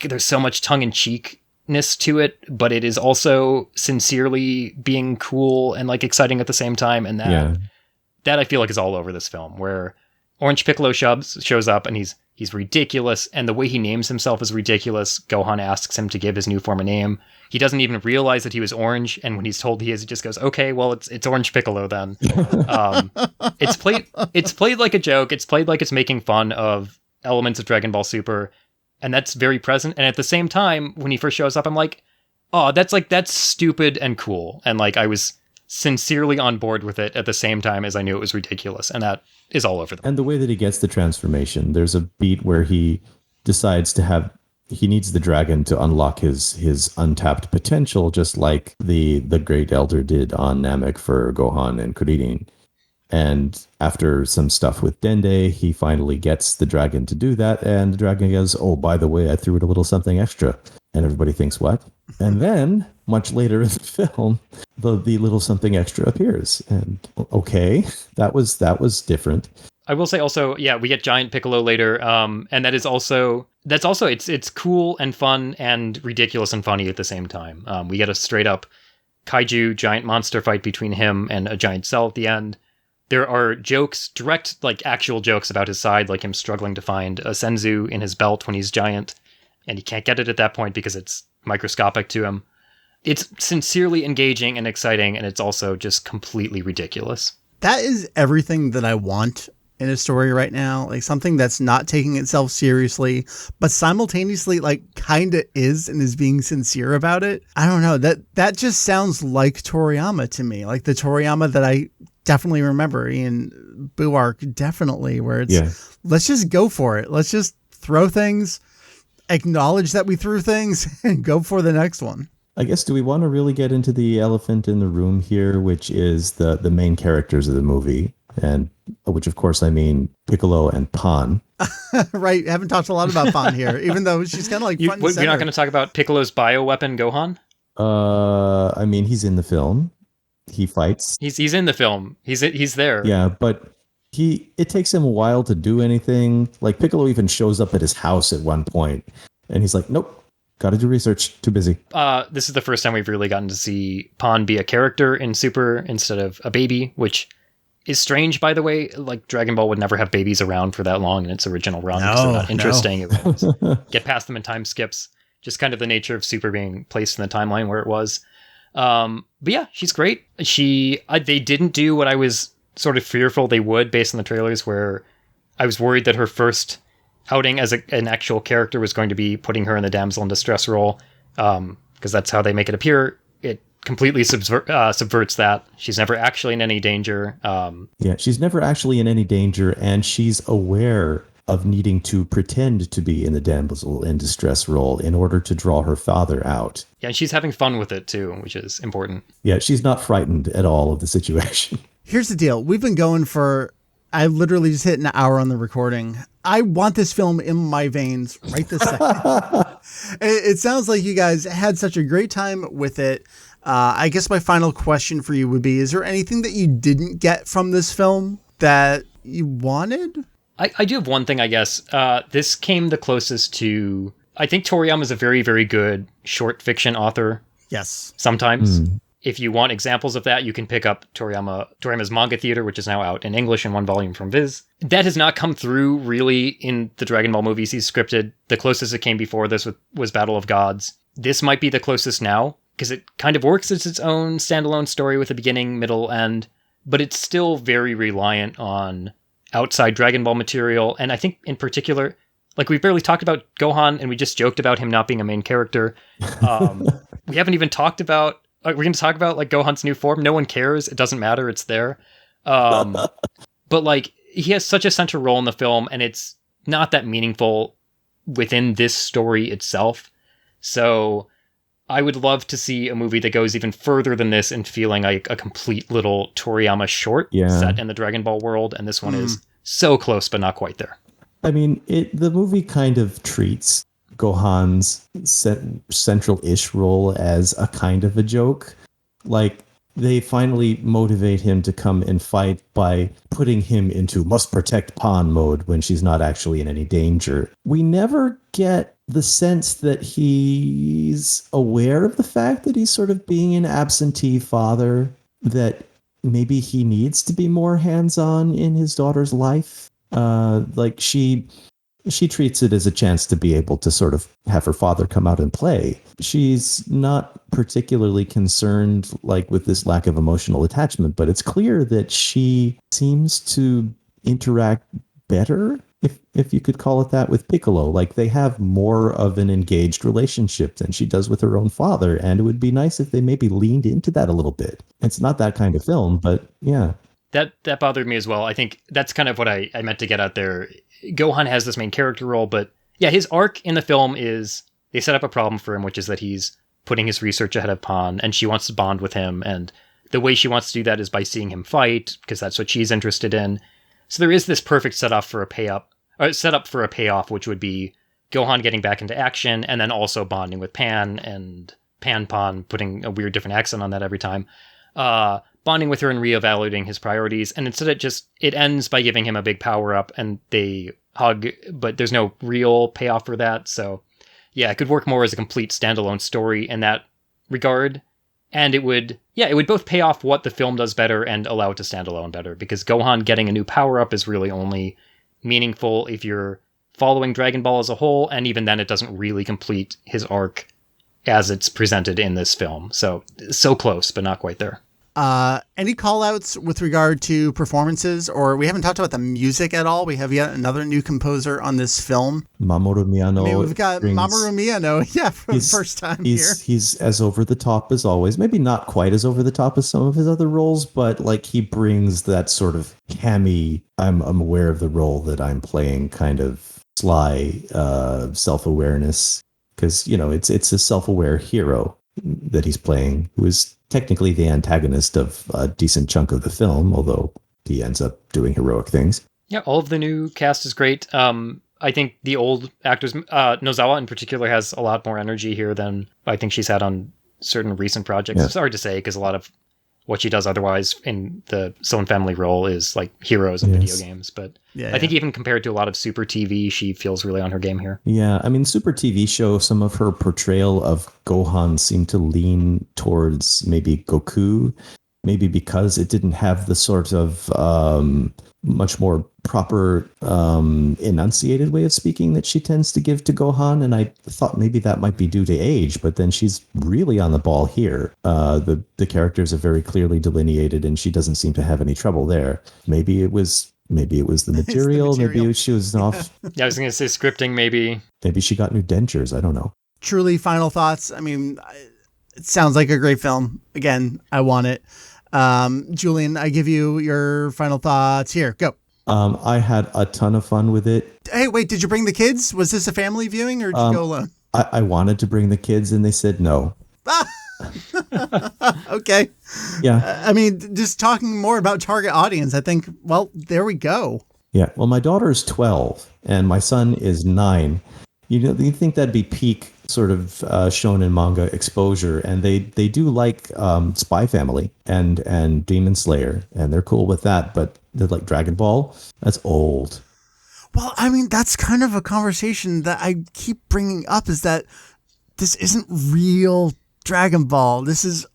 there's so much tongue-in-cheekness to it, but it is also sincerely being cool and like exciting at the same time. And that I feel like is all over this film, where Orange Piccolo shows up and he's He's ridiculous, and the way he names himself is ridiculous. Gohan asks him to give his new form a name. He doesn't even realize that he was orange, and when he's told he is, he just goes, "Okay, well, it's Orange Piccolo then." It's played like a joke. It's played like it's making fun of elements of Dragon Ball Super, and that's very present. And at the same time, when he first shows up, I'm like, "Oh, that's stupid and cool," and like I was sincerely on board with it at the same time as I knew it was ridiculous, and that is all over them. And the way that he gets the transformation, there's a beat where he decides he needs the dragon to unlock his untapped potential, just like the Great Elder did on Namek for Gohan and Kuririn. And after some stuff with Dende, he finally gets the dragon to do that, and the dragon goes, "Oh, by the way, I threw it a little something extra." And everybody thinks, what? And then, much later in the film, the little something extra appears. And okay, that was different. I will say also, yeah, we get Giant Piccolo later, and that's also it's cool and fun and ridiculous and funny at the same time. We get a straight up kaiju giant monster fight between him and a giant cell at the end. There are jokes, direct like actual jokes about his side, like him struggling to find a senzu in his belt when he's giant, and he can't get it at that point because it's microscopic to him. It's sincerely engaging and exciting, and it's also just completely ridiculous. That is everything that I want in a story right now. Like something that's not taking itself seriously, but simultaneously like kind of is and is being sincere about it. I don't know. That just sounds like Toriyama to me. Like the Toriyama that I definitely remember in Boo Arc, definitely, where it's let's just go for it. Let's just throw things, acknowledge that we threw things, and go for the next one. I guess, do we want to really get into the elephant in the room here, which is the main characters of the movie, and which, of course, I mean Piccolo and Pan. Right. Haven't talked a lot about Pan here, even though she's kind of like front and center. You're not going to talk about Piccolo's bioweapon, Gohan? I mean, he's in the film. He fights. He's in the film. He's there. Yeah, but it takes him a while to do anything. Like Piccolo even shows up at his house at one point, and he's like, "Nope. Got to do research. Too busy." This is the first time we've really gotten to see Pan be a character in Super instead of a baby, which is strange, by the way. Like, Dragon Ball would never have babies around for that long in its original run because they're not interesting. It would get past them in time skips. Just kind of the nature of Super being placed in the timeline where it was. But yeah, she's great. They didn't do what I was sort of fearful they would based on the trailers, where I was worried that her first outing as an actual character was going to be putting her in the damsel in distress role, because that's how they make it appear. It completely subverts that. She's never actually in any danger. Yeah, she's never actually in any danger, and she's aware of needing to pretend to be in the damsel in distress role in order to draw her father out. Yeah, and she's having fun with it too, which is important. Yeah, she's not frightened at all of the situation. Here's the deal. We've been going for... I literally just hit an hour on the recording. I want this film in my veins right this second. It sounds like you guys had such a great time with it. I guess my final question for you would be, is there anything that you didn't get from this film that you wanted? I do have one thing, I guess. This came the closest to... I think Toriyama is a very, very good short fiction author. Yes. Sometimes. If you want examples of that, you can pick up Toriyama's Manga Theater, which is now out in English in one volume from Viz. That has not come through really in the Dragon Ball movies he's scripted. The closest it came before this was Battle of Gods. This might be the closest now, because it kind of works as its own standalone story with a beginning, middle, end, but it's still very reliant on outside Dragon Ball material. And I think in particular, like, we've barely talked about Gohan, and we just joked about him not being a main character. We haven't even talked about... we're going to talk about like Gohan's new form. No one cares. It doesn't matter. It's there. But like, he has such a central role in the film, and it's not that meaningful within this story itself. So I would love to see a movie that goes even further than this and feeling like a complete little Toriyama short set in the Dragon Ball world. And this one is so close, but not quite there. I mean, the movie kind of treats Gohan's central-ish role as a kind of a joke. Like, they finally motivate him to come and fight by putting him into must protect Pan mode when she's not actually in any danger. We never get the sense that he's aware of the fact that he's sort of being an absentee father, that maybe he needs to be more hands-on in his daughter's life. Like, she she treats it as a chance to be able to sort of have her father come out and play. She's not particularly concerned like with this lack of emotional attachment, but it's clear that she seems to interact better, if you could call it that, with Piccolo. Like they have more of an engaged relationship than she does with her own father, and it would be nice if they maybe leaned into that a little bit. It's not that kind of film, but yeah. That bothered me as well. I think that's kind of what I meant to get out there. Gohan has this main character role, but yeah, his arc in the film is they set up a problem for him, which is that he's putting his research ahead of Pan, and she wants to bond with him, and the way she wants to do that is by seeing him fight, because that's what she's interested in. So there is this perfect setup for a payoff, which would be Gohan getting back into action, and then also bonding with Pan, and Pan putting a weird different accent on that every time. Bonding with her and reevaluating his priorities, and instead it ends by giving him a big power-up, and they hug, but there's no real payoff for that, so yeah, it could work more as a complete standalone story in that regard, and it would both pay off what the film does better and allow it to stand alone better, because Gohan getting a new power-up is really only meaningful if you're following Dragon Ball as a whole, and even then it doesn't really complete his arc as it's presented in this film, so close, but not quite there. Any call-outs with regard to performances, or we haven't talked about the music at all? We have yet another new composer on this film. Mamoru Miyano. I mean, we've got Mamoru Miyano, for the first time here. He's as over the top as always. Maybe not quite as over the top as some of his other roles, but like he brings that sort of hammy, I'm aware of the role that I'm playing kind of sly self-awareness, because, it's a self-aware hero that he's playing, who is technically the antagonist of a decent chunk of the film, although he ends up doing heroic things. Yeah, all of the new cast is great. I think the old actors, Nozawa in particular, has a lot more energy here than I think she's had on certain recent projects. Yeah. It's hard to say, because a lot of what she does otherwise in the Sylvan family role is like heroes in video games. But I think even compared to a lot of Super TV, she feels really on her game here. Yeah, I mean, Super TV show, some of her portrayal of Gohan seemed to lean towards maybe Goku, maybe because it didn't have the sort of much more proper enunciated way of speaking that she tends to give to Gohan, and I thought maybe that might be due to age, but then she's really on the ball here. The characters are very clearly delineated, and she doesn't seem to have any trouble there. Maybe it was the material. Maybe she was off. Yeah, I was going to say scripting, maybe. Maybe she got new dentures. I don't know. Truly, final thoughts. I mean, it sounds like a great film. Again, I want it. Julian, I give you your final thoughts. Here, go. I had a ton of fun with it. Hey, wait, did you bring the kids? Was this a family viewing, or did you go alone? I wanted to bring the kids, and they said no. Okay. Yeah. I mean, just talking more about target audience, I think, well, there we go. Yeah. Well, my daughter is 12 and my son is 9. You think that'd be peak sort of shonen manga exposure, and they do like Spy Family and Demon Slayer, and they're cool with that, but they're like Dragon Ball, that's old. Well, I mean, that's kind of a conversation that I keep bringing up, is that this isn't real Dragon Ball. This is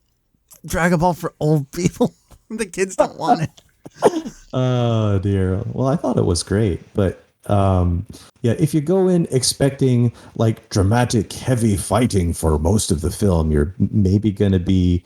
Dragon Ball for old people. The kids don't want it. Oh dear. Well, I thought it was great, but if you go in expecting like dramatic, heavy fighting for most of the film, you're maybe going to be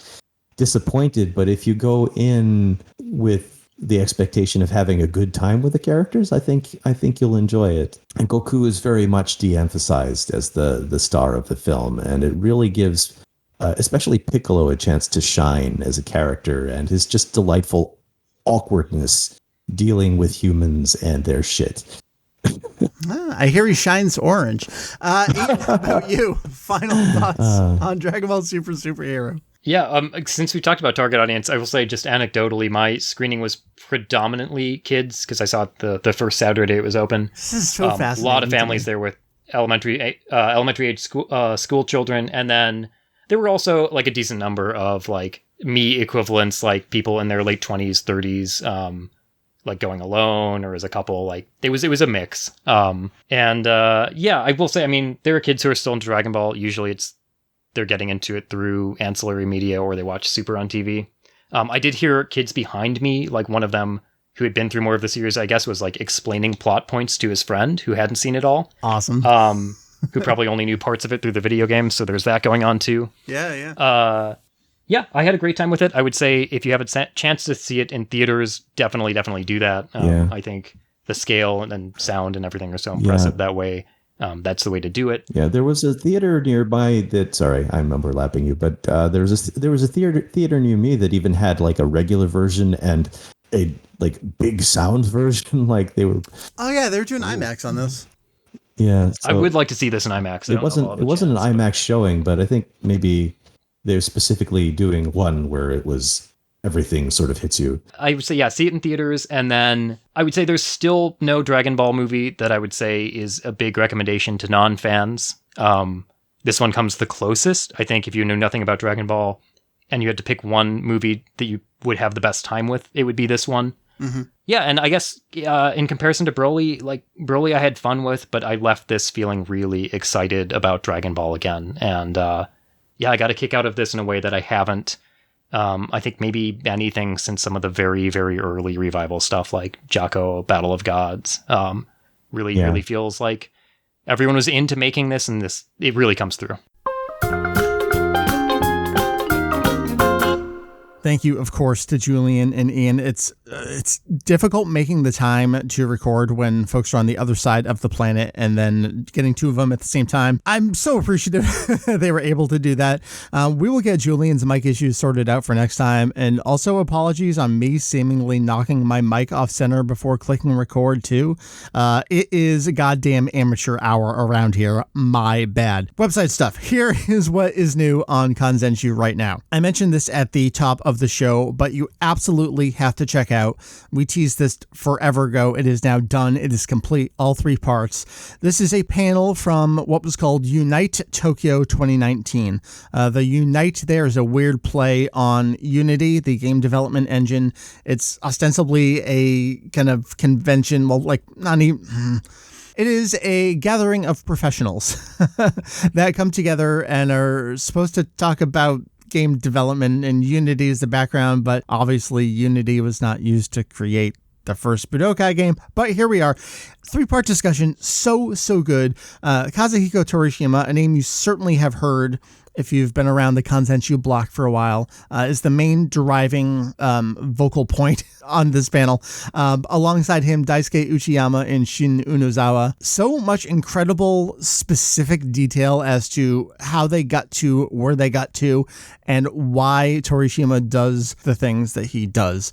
disappointed. But if you go in with the expectation of having a good time with the characters, I think you'll enjoy it. And Goku is very much de-emphasized as the star of the film, and it really gives especially Piccolo a chance to shine as a character, and his just delightful awkwardness dealing with humans and their shit. I hear he shines orange. Ian, how about you? Final thoughts on Dragon Ball Super Superhero? Yeah, since we talked about target audience, I will say just anecdotally, my screening was predominantly kids, because I saw it the first Saturday it was open. This is so fascinating. A lot of families there with elementary age school children, and then there were also like a decent number of like me equivalents, like people in their late 20s, 30s, like going alone or as a couple. Like it was a mix. I will say, I mean, there are kids who are still into Dragon Ball. Usually they're getting into it through ancillary media, or they watch Super on TV. I did hear kids behind me, like one of them who had been through more of the series, I guess, was like explaining plot points to his friend who hadn't seen it all. Awesome. Who probably only knew parts of it through the video game. So there's that going on too. Yeah. Yeah, I had a great time with it. I would say if you have a chance to see it in theaters, definitely do that. I think the scale and sound and everything are so impressive that way. That's the way to do it. Yeah, there was a theater nearby that. Sorry, I'm overlapping you, but there was a theater near me that even had like a regular version and a like big sound version. Like they were. Oh yeah, they were doing IMAX on this. Yeah, I would like to see this in IMAX. It wasn't an IMAX showing, but I think maybe they're specifically doing one where it was everything sort of hits you. I would say, yeah, see it in theaters. And then I would say there's still no Dragon Ball movie that I would say is a big recommendation to non-fans. This one comes the closest. I think if you knew nothing about Dragon Ball and you had to pick one movie that you would have the best time with, it would be this one. Mm-hmm. Yeah, and I guess in comparison to Broly, like Broly I had fun with, but I left this feeling really excited about Dragon Ball again. And yeah, I got a kick out of this in a way that I haven't, I think maybe anything since some of the very, very early revival stuff like Jocko, Battle of Gods. Really feels like everyone was into making this, and it really comes through. Thank you, of course, to Julian and Ian. It's difficult making the time to record when folks are on the other side of the planet and then getting two of them at the same time. I'm so appreciative they were able to do that. We will get Julian's mic issues sorted out for next time. And also apologies on me seemingly knocking my mic off center before clicking record too. It is a goddamn amateur hour around here. My bad. Website stuff. Here is what is new on Kanzenshuu right now. I mentioned this at the top of the show, but you absolutely have to check out. We teased this forever ago. It is now done. It is complete, all 3 parts. This is a panel from what was called Unite Tokyo 2019. The Unite there is a weird play on Unity, the game development engine. It's ostensibly a kind of convention, well, like not even... It is a gathering of professionals that come together and are supposed to talk about game development, and Unity is the background, but obviously Unity was not used to create the first Budokai game. But here we are. 3-part discussion. So good. Kazuhiko Torishima, a name you certainly have heard if you've been around the Kanzenshuu block for a while, is the main driving vocal point on this panel. Alongside him, Daisuke Uchiyama and Shin Unozawa. So much incredible specific detail as to how they got to where they got to and why Torishima does the things that he does.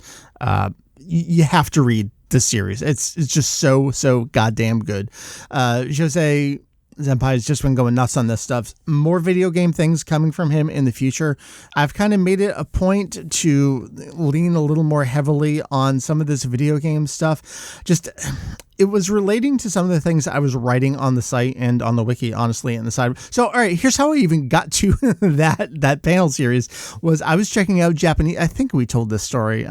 You have to read this series. It's just so goddamn good. Jose Senpai's just been going nuts on this stuff. More video game things coming from him in the future. I've kind of made it a point to lean a little more heavily on some of this video game stuff. Just, it was relating to some of the things I was writing on the site and on the wiki, honestly, and the side. So, all right, here's how I even got to that panel series. Was I was checking out Japanese. I think we told this story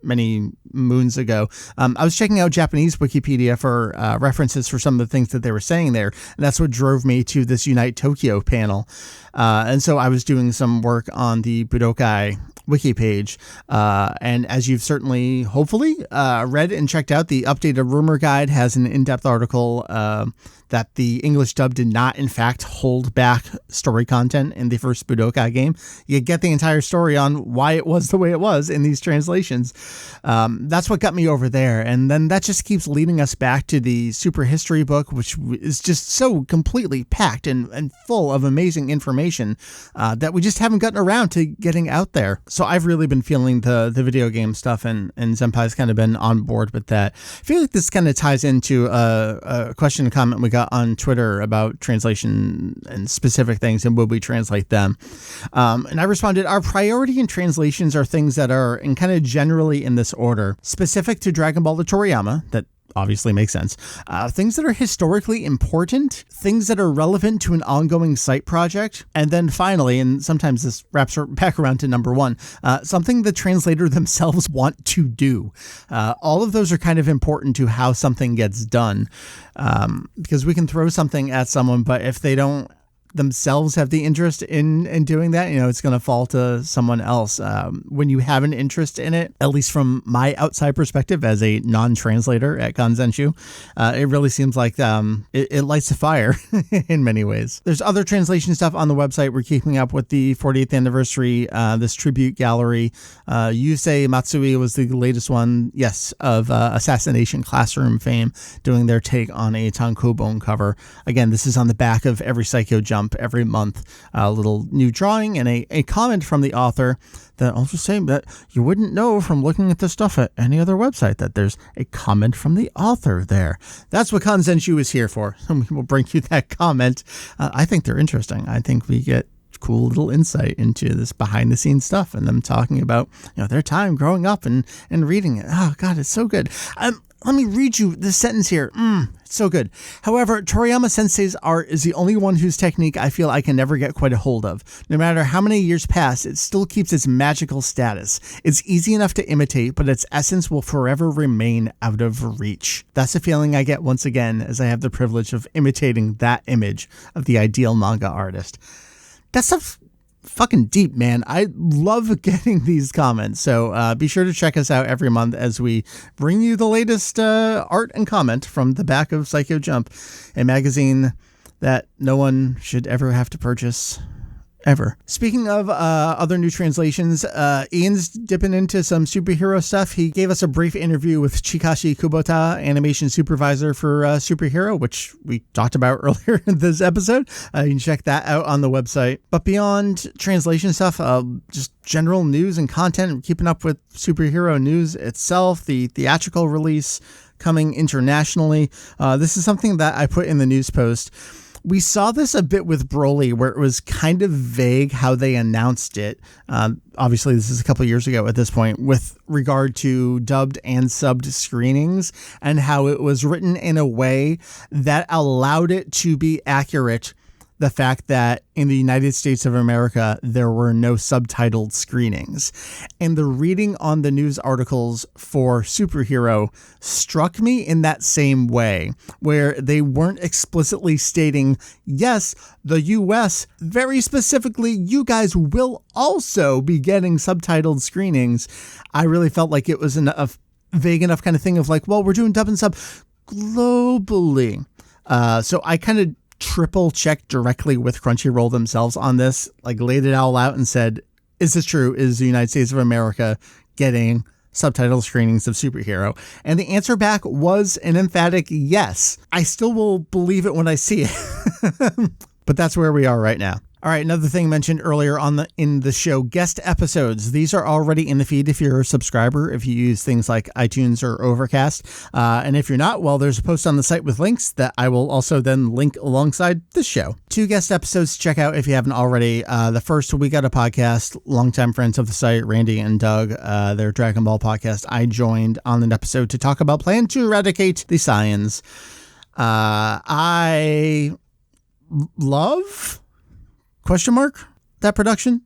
many moons ago. I was checking out Japanese Wikipedia for references for some of the things that they were saying there. And that's what drove me to this Unite Tokyo panel. And so I was doing some work on the Budokai wiki page. And as you've certainly, hopefully, read and checked out, the updated rumor guide has an in-depth article that the English dub did not, in fact, hold back story content in the first Budokai game. You get the entire story on why it was the way it was in these translations. That's what got me over there. And then that just keeps leading us back to the Super History book, which is just so completely packed and full of amazing information that we just haven't gotten around to getting out there. So I've really been feeling the video game stuff, and Senpai's kind of been on board with that. I feel like this kind of ties into a question and comment we got on Twitter about translation and specific things and would we translate them. And I responded, our priority in translations are things that are in kind of generally in this order. Specific to Dragon Ball to Toriyama, that obviously makes sense. Things that are historically important, things that are relevant to an ongoing site project, and then finally, and sometimes this wraps back around to number 1, something the translator themselves want to do. All of those are kind of important to how something gets done, because we can throw something at someone, but if they don't themselves have the interest in doing that, it's going to fall to someone else. When you have an interest in it, at least from my outside perspective as a non-translator at Kanzenshuu, it really seems like it lights a fire in many ways. There's other translation stuff on the website. We're keeping up with the 40th anniversary, this tribute gallery. Yusei Matsui was the latest one, yes, of Assassination Classroom fame, doing their take on a tankobon cover. Again, this is on the back of every Psycho Jump every month, a little new drawing and a comment from the author that I'll just say that you wouldn't know from looking at the stuff at any other website that there's a comment from the author there. That's what Kanzenshuu is here for. And we will bring you that comment. I think they're interesting. I think we get cool little insight into this behind the scenes stuff and them talking about, their time growing up and reading it. Oh God, it's so good. Let me read you this sentence here. It's so good. However, Toriyama Sensei's art is the only one whose technique I feel I can never get quite a hold of. No matter how many years pass, it still keeps its magical status. It's easy enough to imitate, but its essence will forever remain out of reach. That's the feeling I get once again as I have the privilege of imitating that image of the ideal manga artist. That stuff's fucking deep, man. I love getting these comments. So be sure to check us out every month as we bring you the latest art and comment from the back of Psycho Jump, a magazine that no one should ever have to purchase. Ever. Speaking of other new translations, Ian's dipping into some superhero stuff. He gave us a brief interview with Chikashi Kubota, animation supervisor for Superhero, which we talked about earlier in this episode. You can check that out on the website. But beyond translation stuff, just general news and content, keeping up with superhero news itself, the theatrical release coming internationally. This is something that I put in the news post. We saw this a bit with Broly, where it was kind of vague how they announced it. Obviously, this is a couple of years ago at this point, with regard to dubbed and subbed screenings and how it was written in a way that allowed it to be accurate. The fact that in the United States of America, there were no subtitled screenings. And the reading on the news articles for Superhero struck me in that same way, where they weren't explicitly stating, yes, the US, very specifically, you guys will also be getting subtitled screenings. I really felt like it was a vague enough kind of thing of like, well, we're doing dub and sub globally. So I kind of triple checked directly with Crunchyroll themselves on this, like laid it all out and said, is this true? Is the United States of America getting subtitle screenings of Superhero? And the answer back was an emphatic yes. I still will believe it when I see it. But that's where we are right now. All right, another thing mentioned earlier in the show, guest episodes. These are already in the feed if you're a subscriber, if you use things like iTunes or Overcast. And if you're not, well, there's a post on the site with links that I will also then link alongside this show. 2 guest episodes to check out if you haven't already. The first, we got a podcast, longtime friends of the site, Randy and Doug, their Dragon Ball podcast. I joined on an episode to talk about Plan to Eradicate the Saiyans. I love... that production?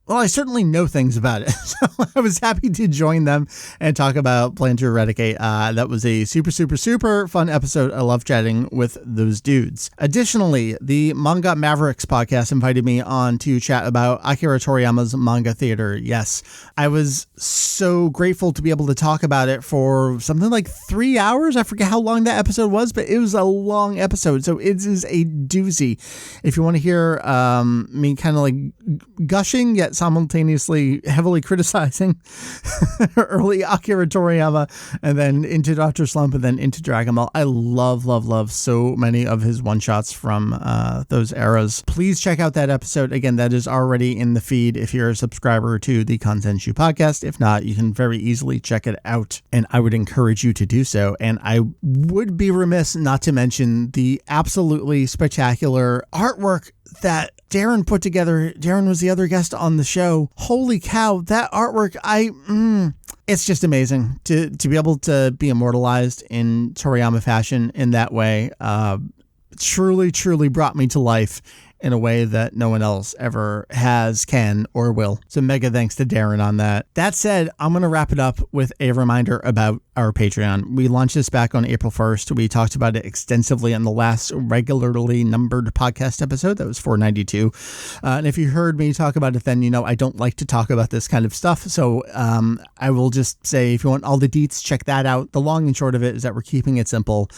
Well, I certainly know things about it, so I was happy to join them and talk about Plan to Eradicate. That was a super, super, super fun episode. I love chatting with those dudes. Additionally, the Manga Mavericks podcast invited me on to chat about Akira Toriyama's manga theater. Yes, I was so grateful to be able to talk about it for something like 3 hours. I forget how long that episode was, but it was a long episode, so it is a doozy. If you want to hear me kind of like gushing, yet simultaneously heavily criticizing early Akira Toriyama, and then into Dr. Slump, and then into Dragon Ball. I love so many of his one-shots from those eras. Please check out that episode. Again, that is already in the feed if you're a subscriber to the Kanzenshuu podcast. If not, you can very easily check it out, and I would encourage you to do so. And I would be remiss not to mention the absolutely spectacular artwork that Darren put together. Darren was the other guest on the show. Holy cow, that artwork, it's just amazing to be able to be immortalized in Toriyama fashion in that way. Truly brought me to life in a way that no one else ever has, can, or will. So mega thanks to Darren on that. That said, I'm going to wrap it up with a reminder about our Patreon. We launched this back on April 1st. We talked about it extensively in the last regularly numbered podcast episode. That was 492. And if you heard me talk about it then, you know I don't like to talk about this kind of stuff. So I will just say, if you want all the deets, check that out. The long and short of it is that we're keeping it simple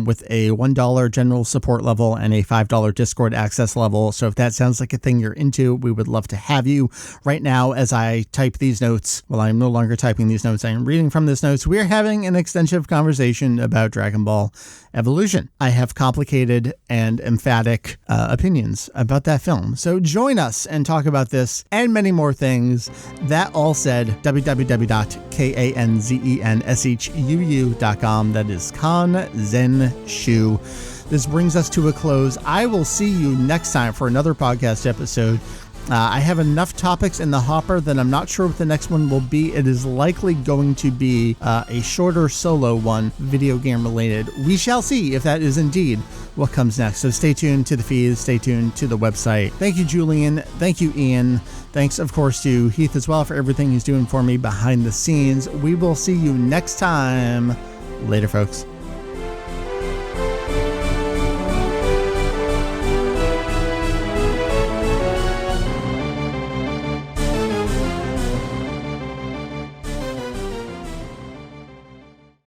with a $1 general support level and a $5 Discord access level. So if that sounds like a thing you're into, we would love to have you. Right now, as I type these notes, well, I'm no longer typing these notes. I am reading from this notes. We're having an extensive conversation about Dragon Ball Evolution. I have complicated and emphatic opinions about that film. So join us and talk about this and many more things. That all said, www.kanzenshuu.com. That is Kanzenshuu. This brings us to a close. I will see you next time for another podcast episode. I have enough topics in the hopper that I'm not sure what the next one will be. It is likely going to be a shorter solo one, video game related. We shall see if that is indeed what comes next. So stay tuned to the feed, stay tuned to the website. Thank you, Julian. Thank you, Ian. Thanks, of course, to Heath as well for everything he's doing for me behind the scenes. We will see you next time. Later, folks.